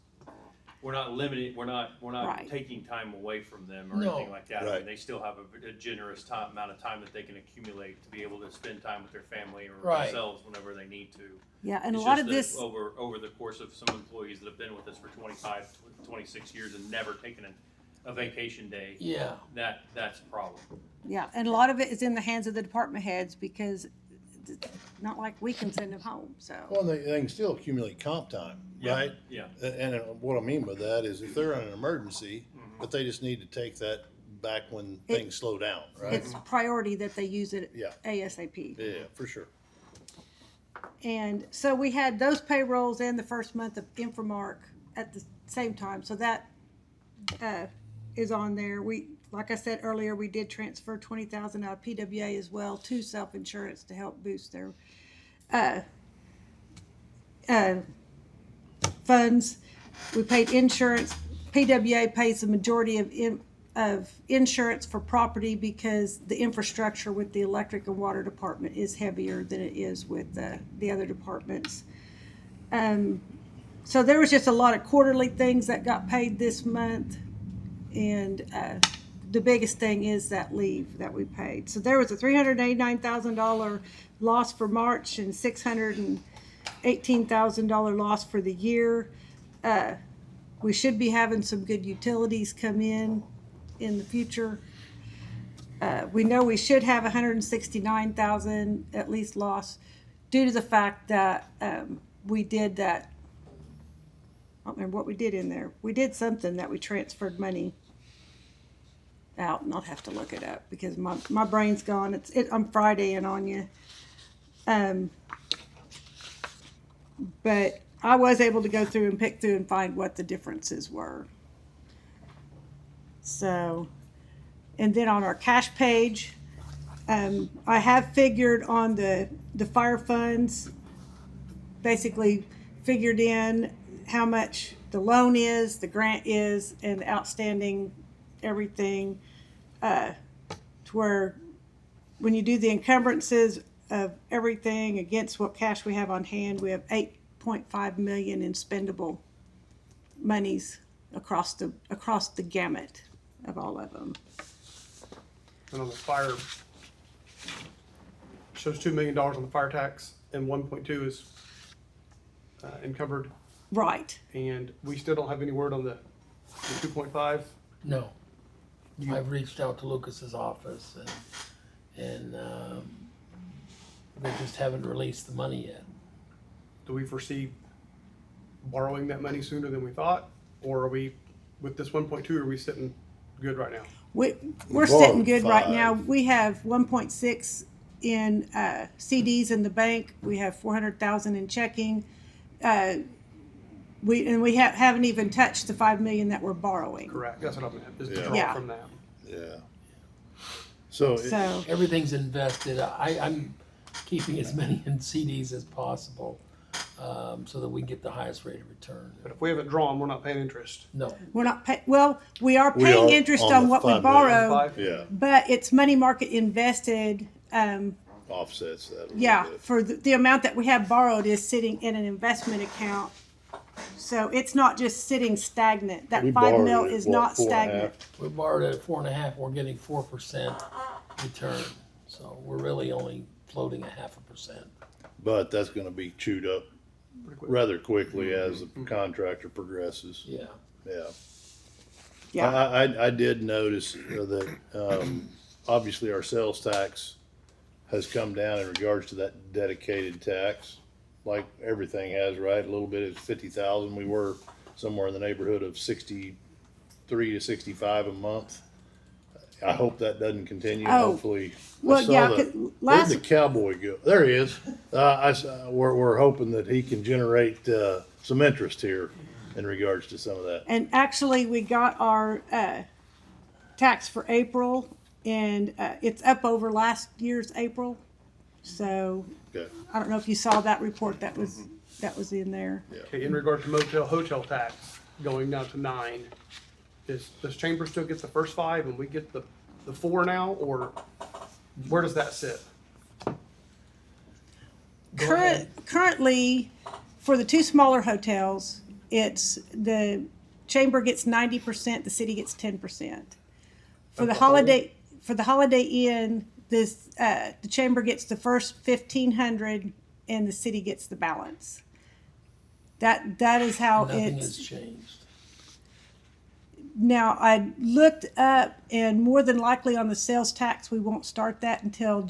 we're not limiting. We're not Right. taking time away from them or No. anything like that. I Right. mean, they still have a generous amount of time that they can accumulate to be able to spend time with their family or Right. themselves whenever they need to. Yeah, and a It's lot just of that this, over the course of some employees that have been with us for 25, 26 years and never taken a vacation day, Yeah. that's a problem. yeah, and a lot of it is in the hands of the department heads because it's not like we can send them home, so. Well, they can still accumulate comp time, Yeah. right? Yeah. And what I mean by that is if they're in an emergency, but they just need to take that back when things slow down, right? It's priority that they use it Yeah. ASAP. Yeah, for sure. And so we had those payrolls and the first month of Infomark at the same time, so that is on there. We, like I said earlier, we did transfer 20,000 out of PWA as well to self-insurance to help boost their funds. We paid insurance. PWA pays the majority of insurance for property because the infrastructure with the electric and water department is heavier than it is with the other departments. So there was just a lot of quarterly things that got paid this month, and the biggest thing is that leave that we paid. So there was a $389,000 loss for March and $618,000 loss for the year. We should be having some good utilities come in the future. We know we should have 169,000 at least loss due to the fact that we did that. I don't remember what we did in there. We did something that we transferred money out, and I'll have to look it up because my brain's gone. I'm Fridaying on you. But I was able to go through and pick through and find what the differences were. So, and then on our cash page, I have figured on the fire funds, basically figured in how much the loan is, the grant is, and the outstanding everything, to where when you do the encumbrances of everything against what cash we have on hand, we have 8.5 million in spendable monies across the gamut of all of them. And on the fire, shows $2 million on the fire tax and 1.2 is encumbered. Right. And we still don't have any word on the 2.5. No. I've reached out to Lucas's office and they just haven't released the money yet. Do we foresee borrowing that money sooner than we thought? Or are we, with this 1.2, are we sitting good right now? We're borrowed sitting good right 5. now. We have 1.6 in CDs in the bank. We have 400,000 in checking. We haven't even touched the 5 million that we're borrowing. Correct, that's what I meant, is to Yeah. draw Yeah. from that. Yeah. So, So Everything's invested. I'm keeping as many in CDs as possible, so that we can get the highest rate of return. But if we haven't drawn, we're not paying interest. No, we're not we are We paying are interest on on the what we 5 million. borrow, Five? yeah, but it's money market invested. offsets that a little Yeah, bit. for the amount that we have borrowed is sitting in an investment account. So it's not just sitting stagnant. That We 5 borrowed mil it, is what, not 4.5? stagnant. we borrowed at 4.5. We're getting 4% return, so we're really only floating 0.5%. But that's gonna be chewed up pretty quick. rather quickly as the contractor progresses. Yeah. Yeah. Yeah. I did notice that, obviously our sales tax has come down in regards to that dedicated tax, like everything has, right? A little bit is 50,000. We were somewhere in the neighborhood of 63 to 65 a month. I hope that doesn't continue. Oh, Hopefully. well, I saw yeah, the- 'cause Where'd last- the cowboy go? There he is. We're hoping that he can generate, some interest here in regards to some of that. And actually, we got our tax for April, and it's up over last year's April. So Okay. I don't know if you saw that report that was in there. Okay, in regard to motel, hotel tax going down to 9, does Chamber still get the first 5 and we get the 4 now, or where does that sit? Currently, for the 2 smaller hotels, it's the Chamber gets 90%, the city gets 10%. For the Holiday Inn, the Chamber gets the first 1,500 and the city gets the balance. That is how Nothing it's. has changed. Now, I looked up, and more than likely on the sales tax, we won't start that until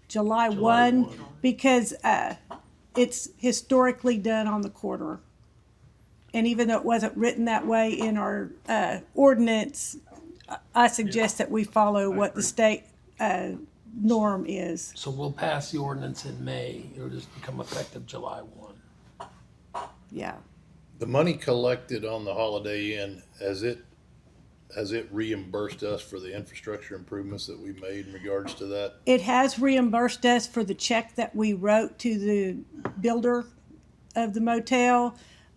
July 1, because it's historically done on the quarter. And even though it wasn't written that way in our ordinance, I suggest that we follow what the state norm is. So we'll pass the ordinance in May. It'll just become effective July 1. Yeah. The money collected on the Holiday Inn, has it reimbursed us for the infrastructure improvements that we made in regards to that? It has reimbursed us for the check that we wrote to the builder of the motel.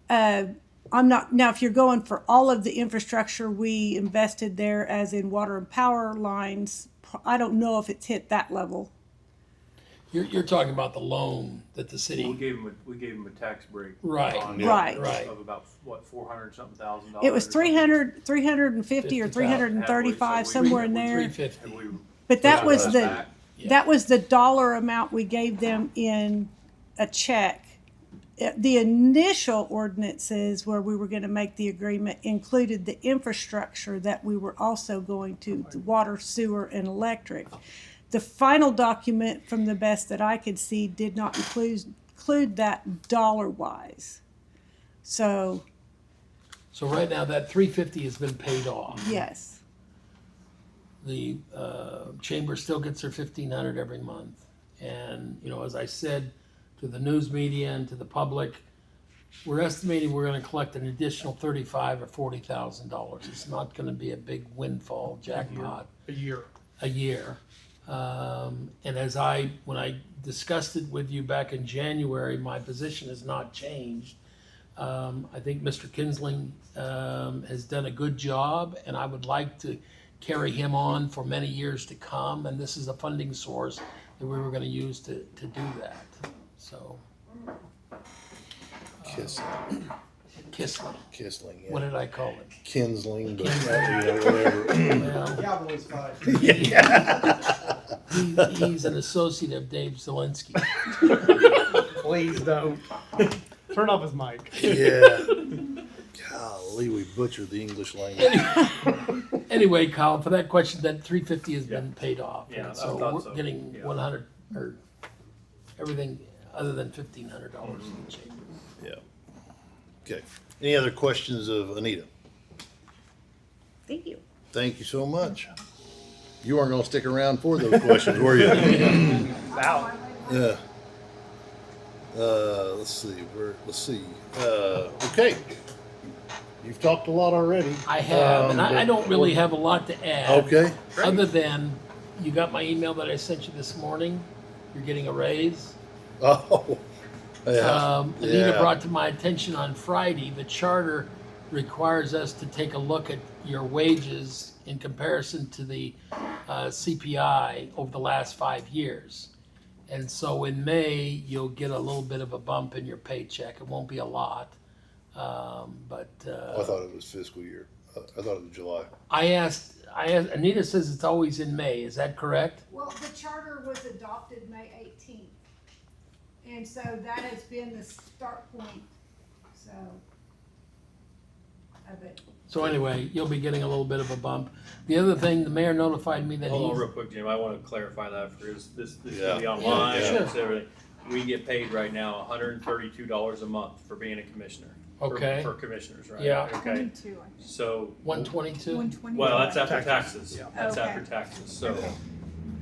I'm not, now if you're going for all of the infrastructure we invested there, as in water and power lines, I don't know if it's hit that level. You're talking about the loan that the We city, gave them a tax break. Right, on- right. Of about, what, $400-something thousand? It was 350 or 335, somewhere in there. 350. But that was got the, that back. that was the dollar amount we gave them in a check. The initial ordinances where we were going to make the agreement included the infrastructure that we were also going to, the water, sewer, and electric. The final document, from the best that I could see, did not include that dollar-wise. So, So right now, that 350 has been paid off. yes. The chamber still gets their 1,500 every month. And, as I said to the news media and to the public, we're estimating we're gonna collect an additional $35,000 or $40,000. It's not gonna be a big windfall jackpot A year. a year. And when I discussed it with you back in January, my position has not changed. I think Mr. Kinsling has done a good job, and I would like to carry him on for many years to come. And this is a funding source that we were going to use to do that. So, Kissling, Kisling, what did I call him? Kinsling, but, whatever. Well, Cowboys fight. he's an associate of Dave Zielinski. Please don't. Turn off his mic. Yeah. Golly, we butchered the English language. Anyway, Kyle, for that question, that 350 has been paid off. Yeah, And I so thought we're so. getting Yeah. 100, or everything other than $1,500 in the chamber. Yeah. Okay. Any other questions of Anita? Thank you. Thank you so much. You weren't gonna stick around for those questions, were you? Out. Yeah. Let's see. Okay. You've talked a lot already. I have, and I don't really but- have a lot to add. Okay. Other than, you got my email that I sent you this morning? You're getting a raise. Oh, yeah. Anita Yeah. brought to my attention on Friday, the charter requires us to take a look at your wages in comparison to the CPI over the last 5 years. And so in May, you'll get a little bit of a bump in your paycheck. It won't be a lot, but. I thought it was fiscal year. I thought it was July. I asked, Anita says it's always in May. Is that correct? Well, the charter was adopted May 18th. And so that has been the start point, so, of it. So anyway, you'll be getting a little bit of a bump. The other thing, the mayor notified me that Hold on he's, real quick, Jim, I wanna clarify that for this Yeah. will be online, Yeah, sure. it's everything. We get paid right now $132 a month for being a commissioner. Okay. For commissioners, right? Yeah. Okay, 22, I think. so, 122? 120. well, that's after taxes, Yeah. that's Okay. after taxes, so. Okay.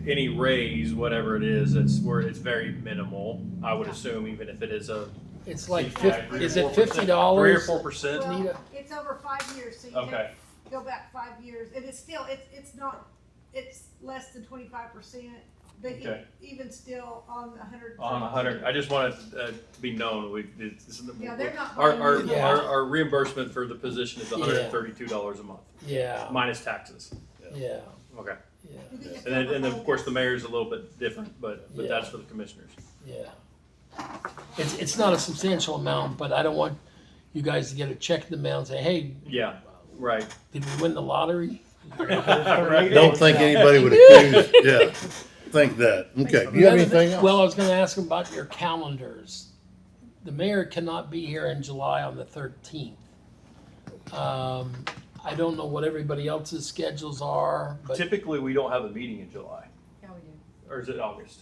Any raise, whatever it is, it's very minimal, I would assume, even if it is a. It's like, Yeah, is it 3 or 4%. $50? 3 or 4%? Well, Nita? it's over 5 years, so you Okay. go back 5 years, and it's still, it's not, it's less than 25%, but Okay. even still on the 100. On 100, I just want it to be known, Yeah, they're not our, buying you. our reimbursement for the position is $132 a month, Yeah, minus taxes. yeah, Okay. yeah, You can just And then, cover and then, all of course, this. the mayor's a little bit different, but Yeah. that's for the commissioners. yeah. It's not a substantial amount, but I don't want you guys to get a check in the mail and say, hey, Yeah, right. did we win the lottery? Right. Don't think anybody would accuse, yeah, think that. Okay, do you have anything else? Well, I was gonna ask about your calendars. The mayor cannot be here in July on the 13th. I don't know what everybody else's schedules are, but Typically, we don't have a meeting in July, Yeah, we do. or is it August?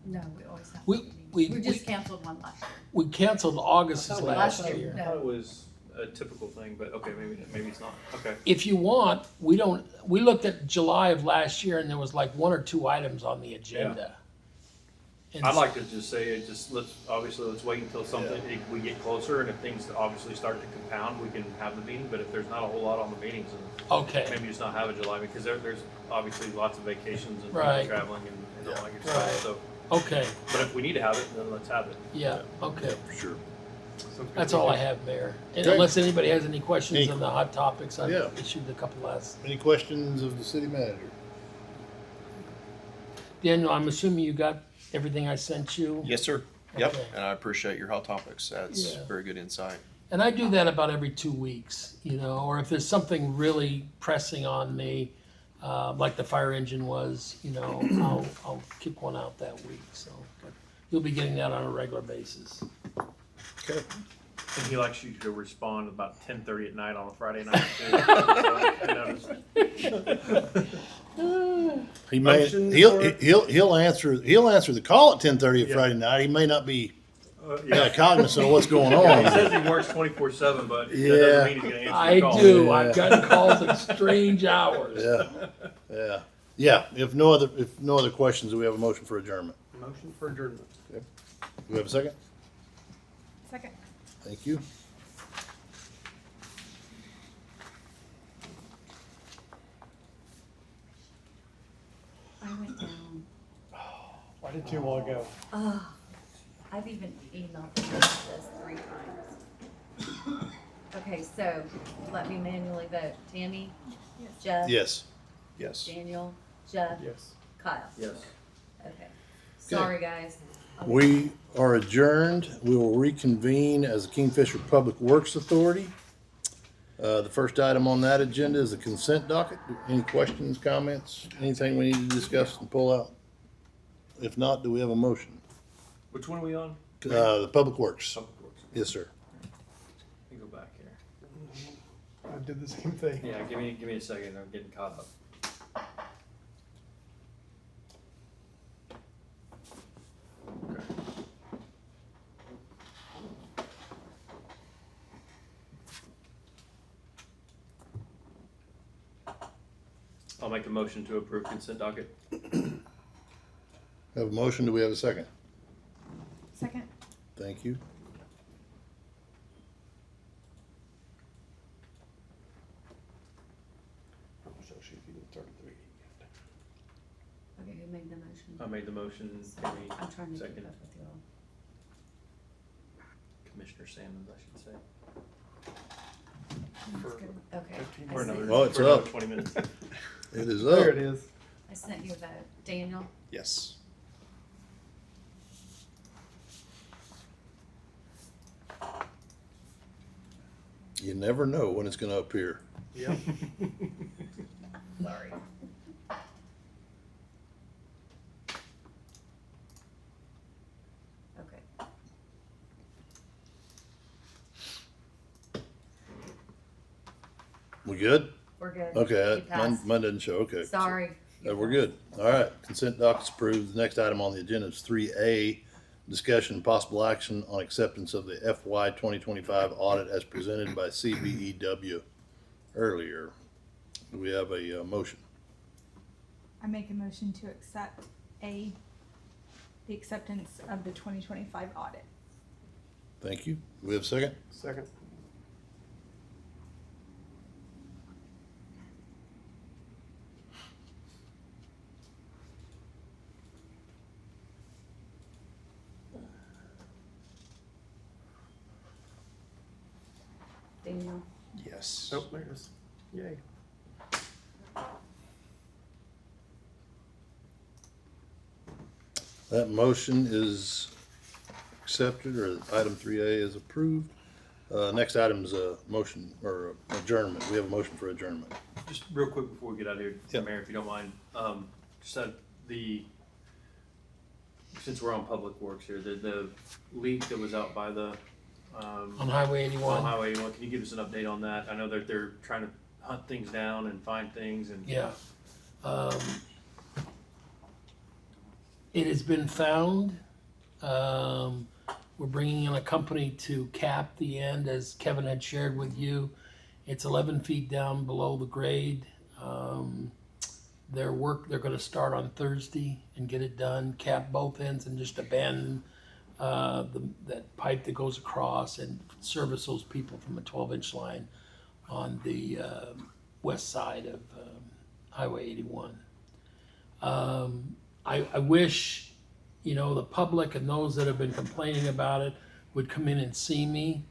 No, we always have. We- meetings. we- We just canceled one last year. we canceled August's I last Last year. year. thought it was a typical thing, but okay, maybe it's not, okay. If you want, we looked at July of last year and there was like 1 or 2 items on the agenda. And I'd like to just say, let's wait until something, we get closer, and if things obviously start to compound, we can have the meeting, but if there's not a whole lot on the meetings, then Okay, maybe just not have a July, because there's obviously lots of vacations and people Right. traveling and all that good Right. stuff, so. okay, But if we need to have it, then let's have it. yeah, okay. For sure. That's all I have, Mayor. And Okay. unless anybody has any questions Any- on the hot topics, I've Yeah. issued a couple last. Any questions of the city manager? Daniel, I'm assuming you got everything I sent you? Yes, sir. Yep, Okay. and I appreciate your hot topics. That's Yeah. very good insight. And I do that about every 2 weeks, or if there's something really pressing on me, like the fire engine was, I'll kick one out that week, so. But you'll be getting that on a regular basis. Okay. And he likes you to respond about 10:30 at night on a Friday night too. I noticed. He may, Motion he'll answer the call at 10:30 at Yeah. Friday night. He may not be Yeah. cognizant of what's going Yeah, he on. says he works 24/7, but that Yeah. doesn't mean he's gonna answer I the call. do, Yeah. I've gotten calls at strange hours. Yeah. If no other questions, do we have a motion for adjournment? Motion for adjournment. Do we have a second? Second. Thank you. I went down. I did too while ago. I've even emailed this 3 times. Okay, so let me manually vote. Tammy? Jeff? Yes. Yes. Daniel? Jeff? Yes. Kyle? Yes. Okay. Sorry, guys. We are adjourned. We will reconvene as the Kingfisher Public Works Authority. The first item on that agenda is the consent docket. Any questions, comments, anything we need to discuss and pull out? If not, do we have a motion? Which one are we on? The Public Works. Public Works. Yes, sir. Let me go back here. I did the same thing. Yeah, give me a second. I'm getting caught up. Okay. I'll make a motion to approve consent docket. Have a motion. Do we have a second? Second. Thank you. Okay, who made the motion? I made the motion. Tammy I'm trying to keep second. up with you all. Commissioner Sammons, I should say. That's good. Okay. For another, Well, it's for another up. 20 minutes. It is There up. it is. I sent you a vote. Daniel? Yes. You never know when it's going to appear. Yep. Sorry. Okay. We good? We're good. Okay, You passed. mine didn't show, okay. Sorry. We're good. All right, consent dockets approved. The next item on the agenda is 3A, discussion and possible action on acceptance of the FY 2025 audit as presented by CBEW earlier. Do we have a motion? I make a motion to accept the acceptance of the 2025 audit. Thank you. Do we have a second? Second. Daniel. Yes. Nope, there it is. Yay. That motion is accepted, or item 3A is approved. Next item is a motion or adjournment. We have a motion for adjournment. Just real quick before we get out of here, Yep. Mayor, if you don't mind, since we're on Public Works here, the leak that was out by the, On Highway 81. on Highway 81, can you give us an update on that? I know that they're trying to hunt things down and find things and. Yeah. It has been found. We're bringing in a company to cap the end, as Kevin had shared with you. It's 11 feet down below the grade. They're going to start on Thursday and get it done, cap both ends and just abandon that pipe that goes across and service those people from a 12-inch line on the west side of Highway 81. I wish, the public and those that have been complaining about it would come in and see me,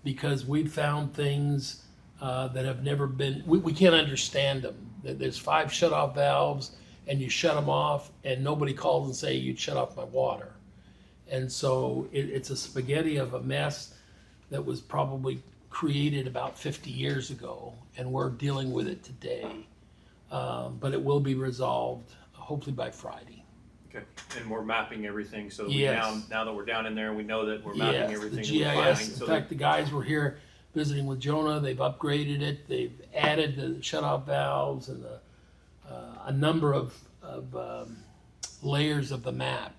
because we've found things that have never been, we can't understand them. There's 5 shut-off valves, and you shut them off, and nobody calls and say, you'd shut off my water. And so it's a spaghetti of a mess that was probably created about 50 years ago, and we're dealing with it today. But it will be resolved hopefully by Friday. Okay, and we're mapping everything, so Yes. now that we're down in there, we know that we're mapping Yes, everything. the and we're GIS, finding, in so fact, the guys were here visiting with Jonah, they've upgraded it, they've added the shut-off valves and a number of layers of the map.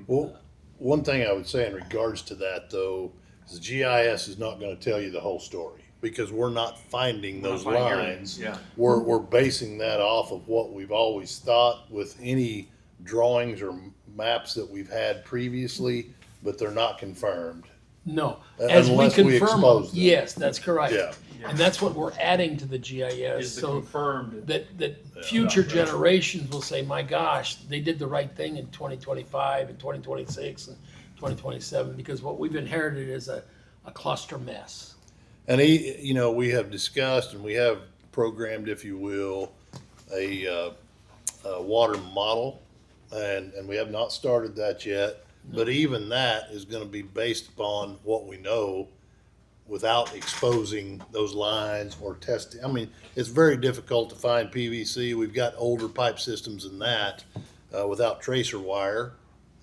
Well, one thing I would say in regards to that, though, is the GIS is not going to tell you the whole story, because we're not finding those We're not finding lines. everything, We're basing that off of what we've always thought with any drawings or maps that we've had previously, but they're not confirmed. No, as we Unless we confirm, expose them. yes, that's correct. Yeah. And that's what we're adding to the GIS, is the so confirmed. that future generations will say, my gosh, they did the right thing in 2025 and 2026 and 2027, because what we've inherited is a cluster mess. And we have discussed and we have programmed, if you will, a water model, and we have not started that yet. But even that is going to be based upon what we know, without exposing those lines or testing. I mean, it's very difficult to find PVC. We've got older pipe systems than that without tracer wire,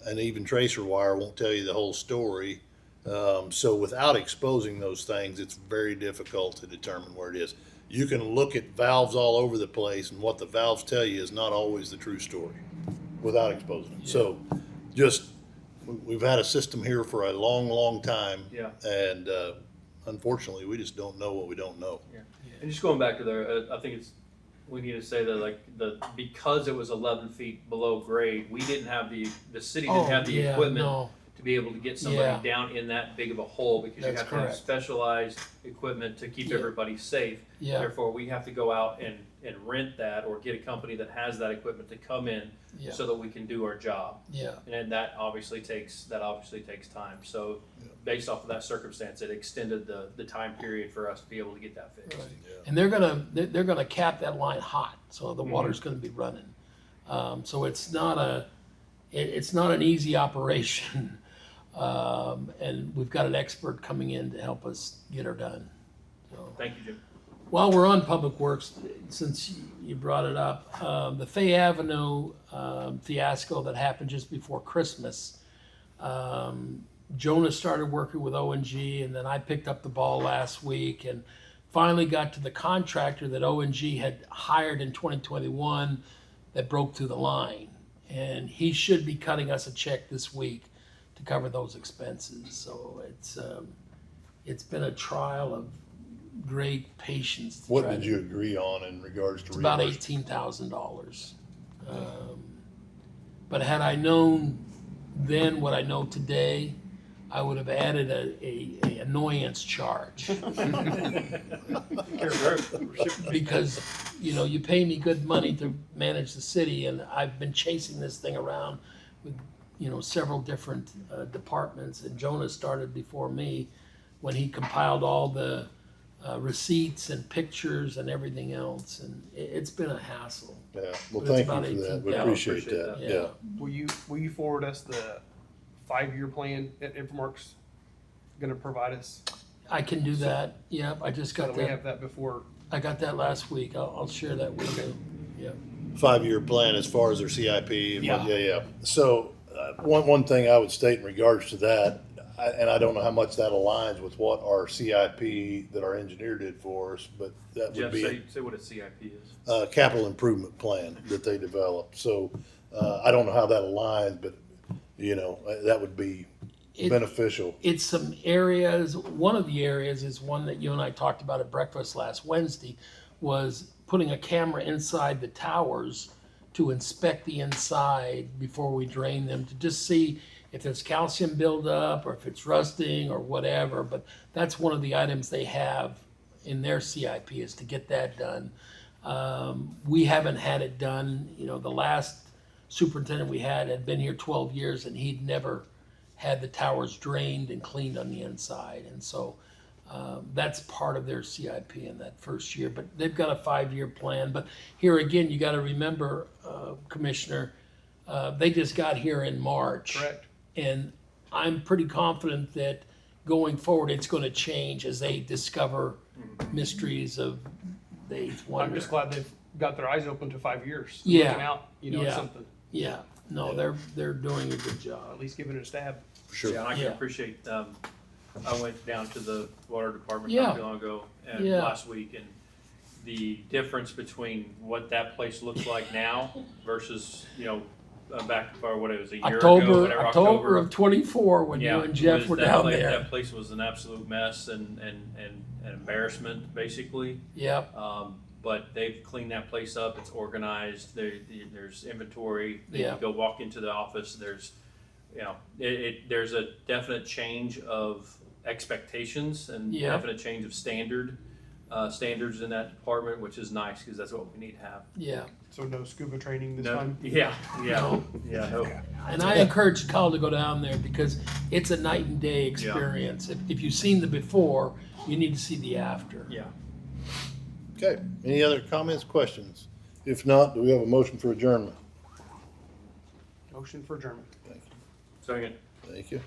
and even tracer wire won't tell you the whole story. So without exposing those things, it's very difficult to determine where it is. You can look at valves all over the place, and what the valves tell you is not always the true story without exposing it. So we've had a system here for a long, long time. Yeah. And unfortunately, we just don't know what we don't know. Yeah. And just going back to there, I think we need to say that because it was 11 feet below grade, we didn't have the city didn't have the equipment to be able to get somebody down in that big of a hole, because you have to have specialized equipment to keep everybody safe. Yeah. Therefore, we have to go out and rent that, or get a company that has that equipment to come in so that we can do our job. Yeah. And that obviously takes time. So based off of that circumstance, it extended the time period for us to be able to get that fixed. Right. And they're gonna cap that line hot, so the water's gonna be running. So it's not an easy operation. And we've got an expert coming in to help us get her done. So. Thank you, Jim. While we're on Public Works, since you brought it up, the Fay Avenue fiasco that happened just before Christmas, Jonah started working with ONG, and then I picked up the ball last week and finally got to the contractor that ONG had hired in 2021 that broke through the line. And he should be cutting us a check this week to cover those expenses. So it's been a trial of great patience. to What try did to- you agree on in regards to It's about reimbursement? $18,000. But had I known then what I know today, I would have added a annoyance charge. Because, you know, you pay me good money to manage the city, and I've been chasing this thing around with, you know, several different departments, and Jonah started before me when he compiled all the receipts and pictures and everything else, and it's been a hassle. Yeah, well, But it's thank you about for that. 18,000. We Yeah, appreciate that, Yeah. yeah. Will you forward us the 5-year plan that Infomark's gonna provide us? I can do that, yep, I just So got that we that, have that before. I got that last week, I'll share that with you, yeah. 5-year plan as far as their CIP. And Yeah. Yeah. So, one thing I would state in regards to that, and I don't know how much that aligns with what our CIP that our engineer did for us, but that would Jeff, be say what a CIP is. a capital improvement plan that they developed. So, I don't know how that aligns, but, you know, that would be It- beneficial. It's some areas, one of the areas is one that you and I talked about at breakfast last Wednesday, was putting a camera inside the towers to inspect the inside before we drain them, to just see if there's calcium buildup or if it's rusting or whatever. But that's one of the items they have in their CIP, is to get that done. We haven't had it done. You know, the last superintendent we had been here 12 years, and he'd never had the towers drained and cleaned on the inside. And so that's part of their CIP in that first year. But they've got a 5-year plan. But here again, you got to remember, Commissioner, they just got here in March. Correct. And I'm pretty confident that going forward, it's going to change as they discover mysteries of the eighth wonder. I'm just glad they've got their eyes open to 5 years. Yeah. Looking out, you know, at Yeah. something, Yeah, no, they're doing a good job. at least giving it a stab. Sure. Yeah, and I can Yeah. appreciate, I went down to the water department Yeah. not too long ago, and Yeah. last week, and the difference between what that place looks like now versus, you know, back for what it was, a year ago, whatever, October of 24, when you and Jeff was were that down place- there. That place was an absolute mess and an embarrassment, basically. Yep, But they've cleaned that place up. It's organized. There's inventory. Yeah. You go walk into the office. There's, you know, there's a definite change of expectations and Yeah. definite change of standards in that department, which is nice because that's what we need to have. yeah. So no scuba training this No, time? yeah. No. And I encourage Kyle to go down there because it's a night and day experience. If you've seen the before, you need to see the after. Yeah. Okay, any other comments, questions? If not, do we have a motion for adjournment? Motion for German. Second. Thank you.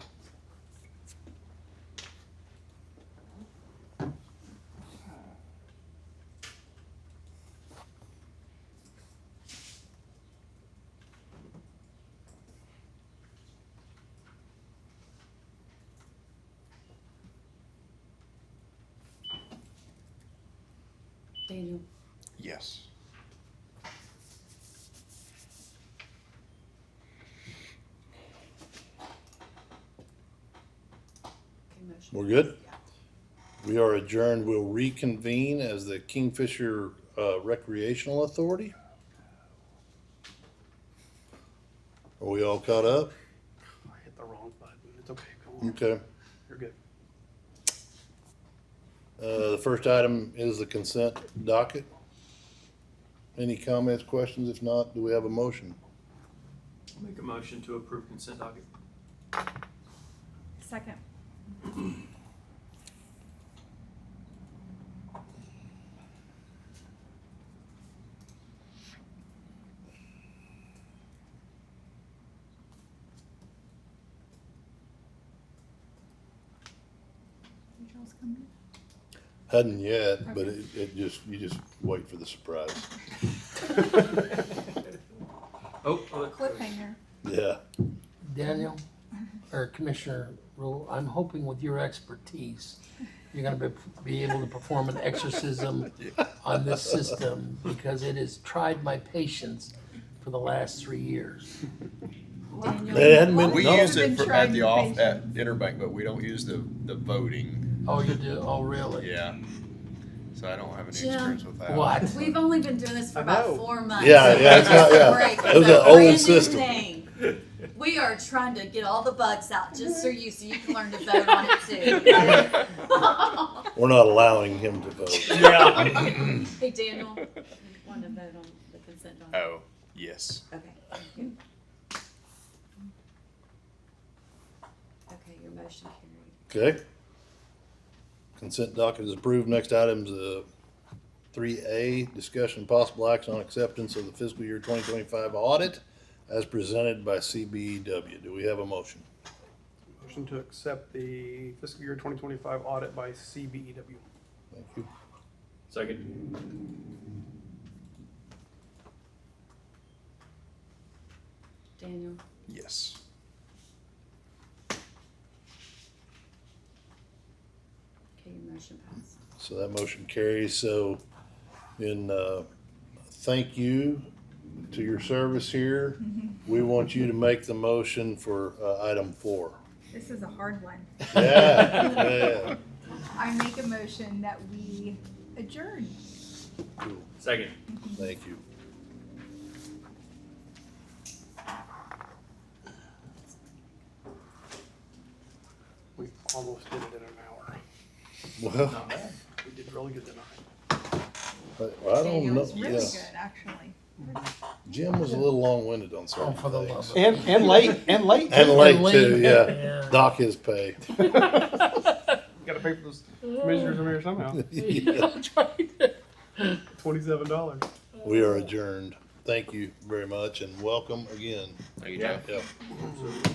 Daniel, Yes. okay, motion. We're good? We are adjourned. We'll reconvene as the Kingfisher Recreational Authority. Are we all caught up? I hit the wrong button. It's okay. Go on. Okay. You're good. The first item is the consent docket. Any comments, questions? If not, do we have a motion? Make a motion to approve consent docket. Second. Did y'all's come in? Hadn't yet, but you just wait for the surprise. Oh, Cliffhanger. Yeah. Daniel, or Commissioner Rule, I'm hoping with your expertise you're gonna be able to perform an exorcism on this system because it has tried my patience for the last 3 years. It hadn't been, We no. use it Been at the trying off, to at Interbank, but we don't use the voting. Oh, you do? Oh, really? Yeah. So I don't have any Jim. experience with that. What? We've only been doing this for I about know. 4 months. Yeah, so yeah, we're it's not- just yeah. break. It was It's a an old brand new system. thing. We are trying to get all the bugs out just so you can learn to vote on it too. We're not allowing him to vote. Yeah. Hey Daniel, you want to vote on the consent document? Oh, yes. Okay, thank you. Okay, your motion carried. Okay. Consent docket is approved. Next item is 3A, discussion and possible action on acceptance of the fiscal year 2025 audit as presented by CBEW. Do we have a motion? Motion to accept the fiscal year 2025 audit by CBEW. Thank you. Second. Daniel, Yes. okay, your motion passed. So that motion carries. So in thank you to your service here, we want you to make the motion for item 4. This is a hard one. Yeah. I make a motion that we adjourn. Cool. Second. Thank you. We almost did it in an hour. Well, Not bad. We did really good tonight. I don't Daniel know. was Really Yeah. good, actually. Jim was a little long-winded on Oh, certain for the things. love of. And late, and late. And late And too, late. yeah. Yeah. Dock his pay. Gotta pay for those commissioners over here somehow. Yeah. That's right. $27. We are adjourned. Thank you very much and welcome again. Thank you, Yeah. Jeff. Yeah.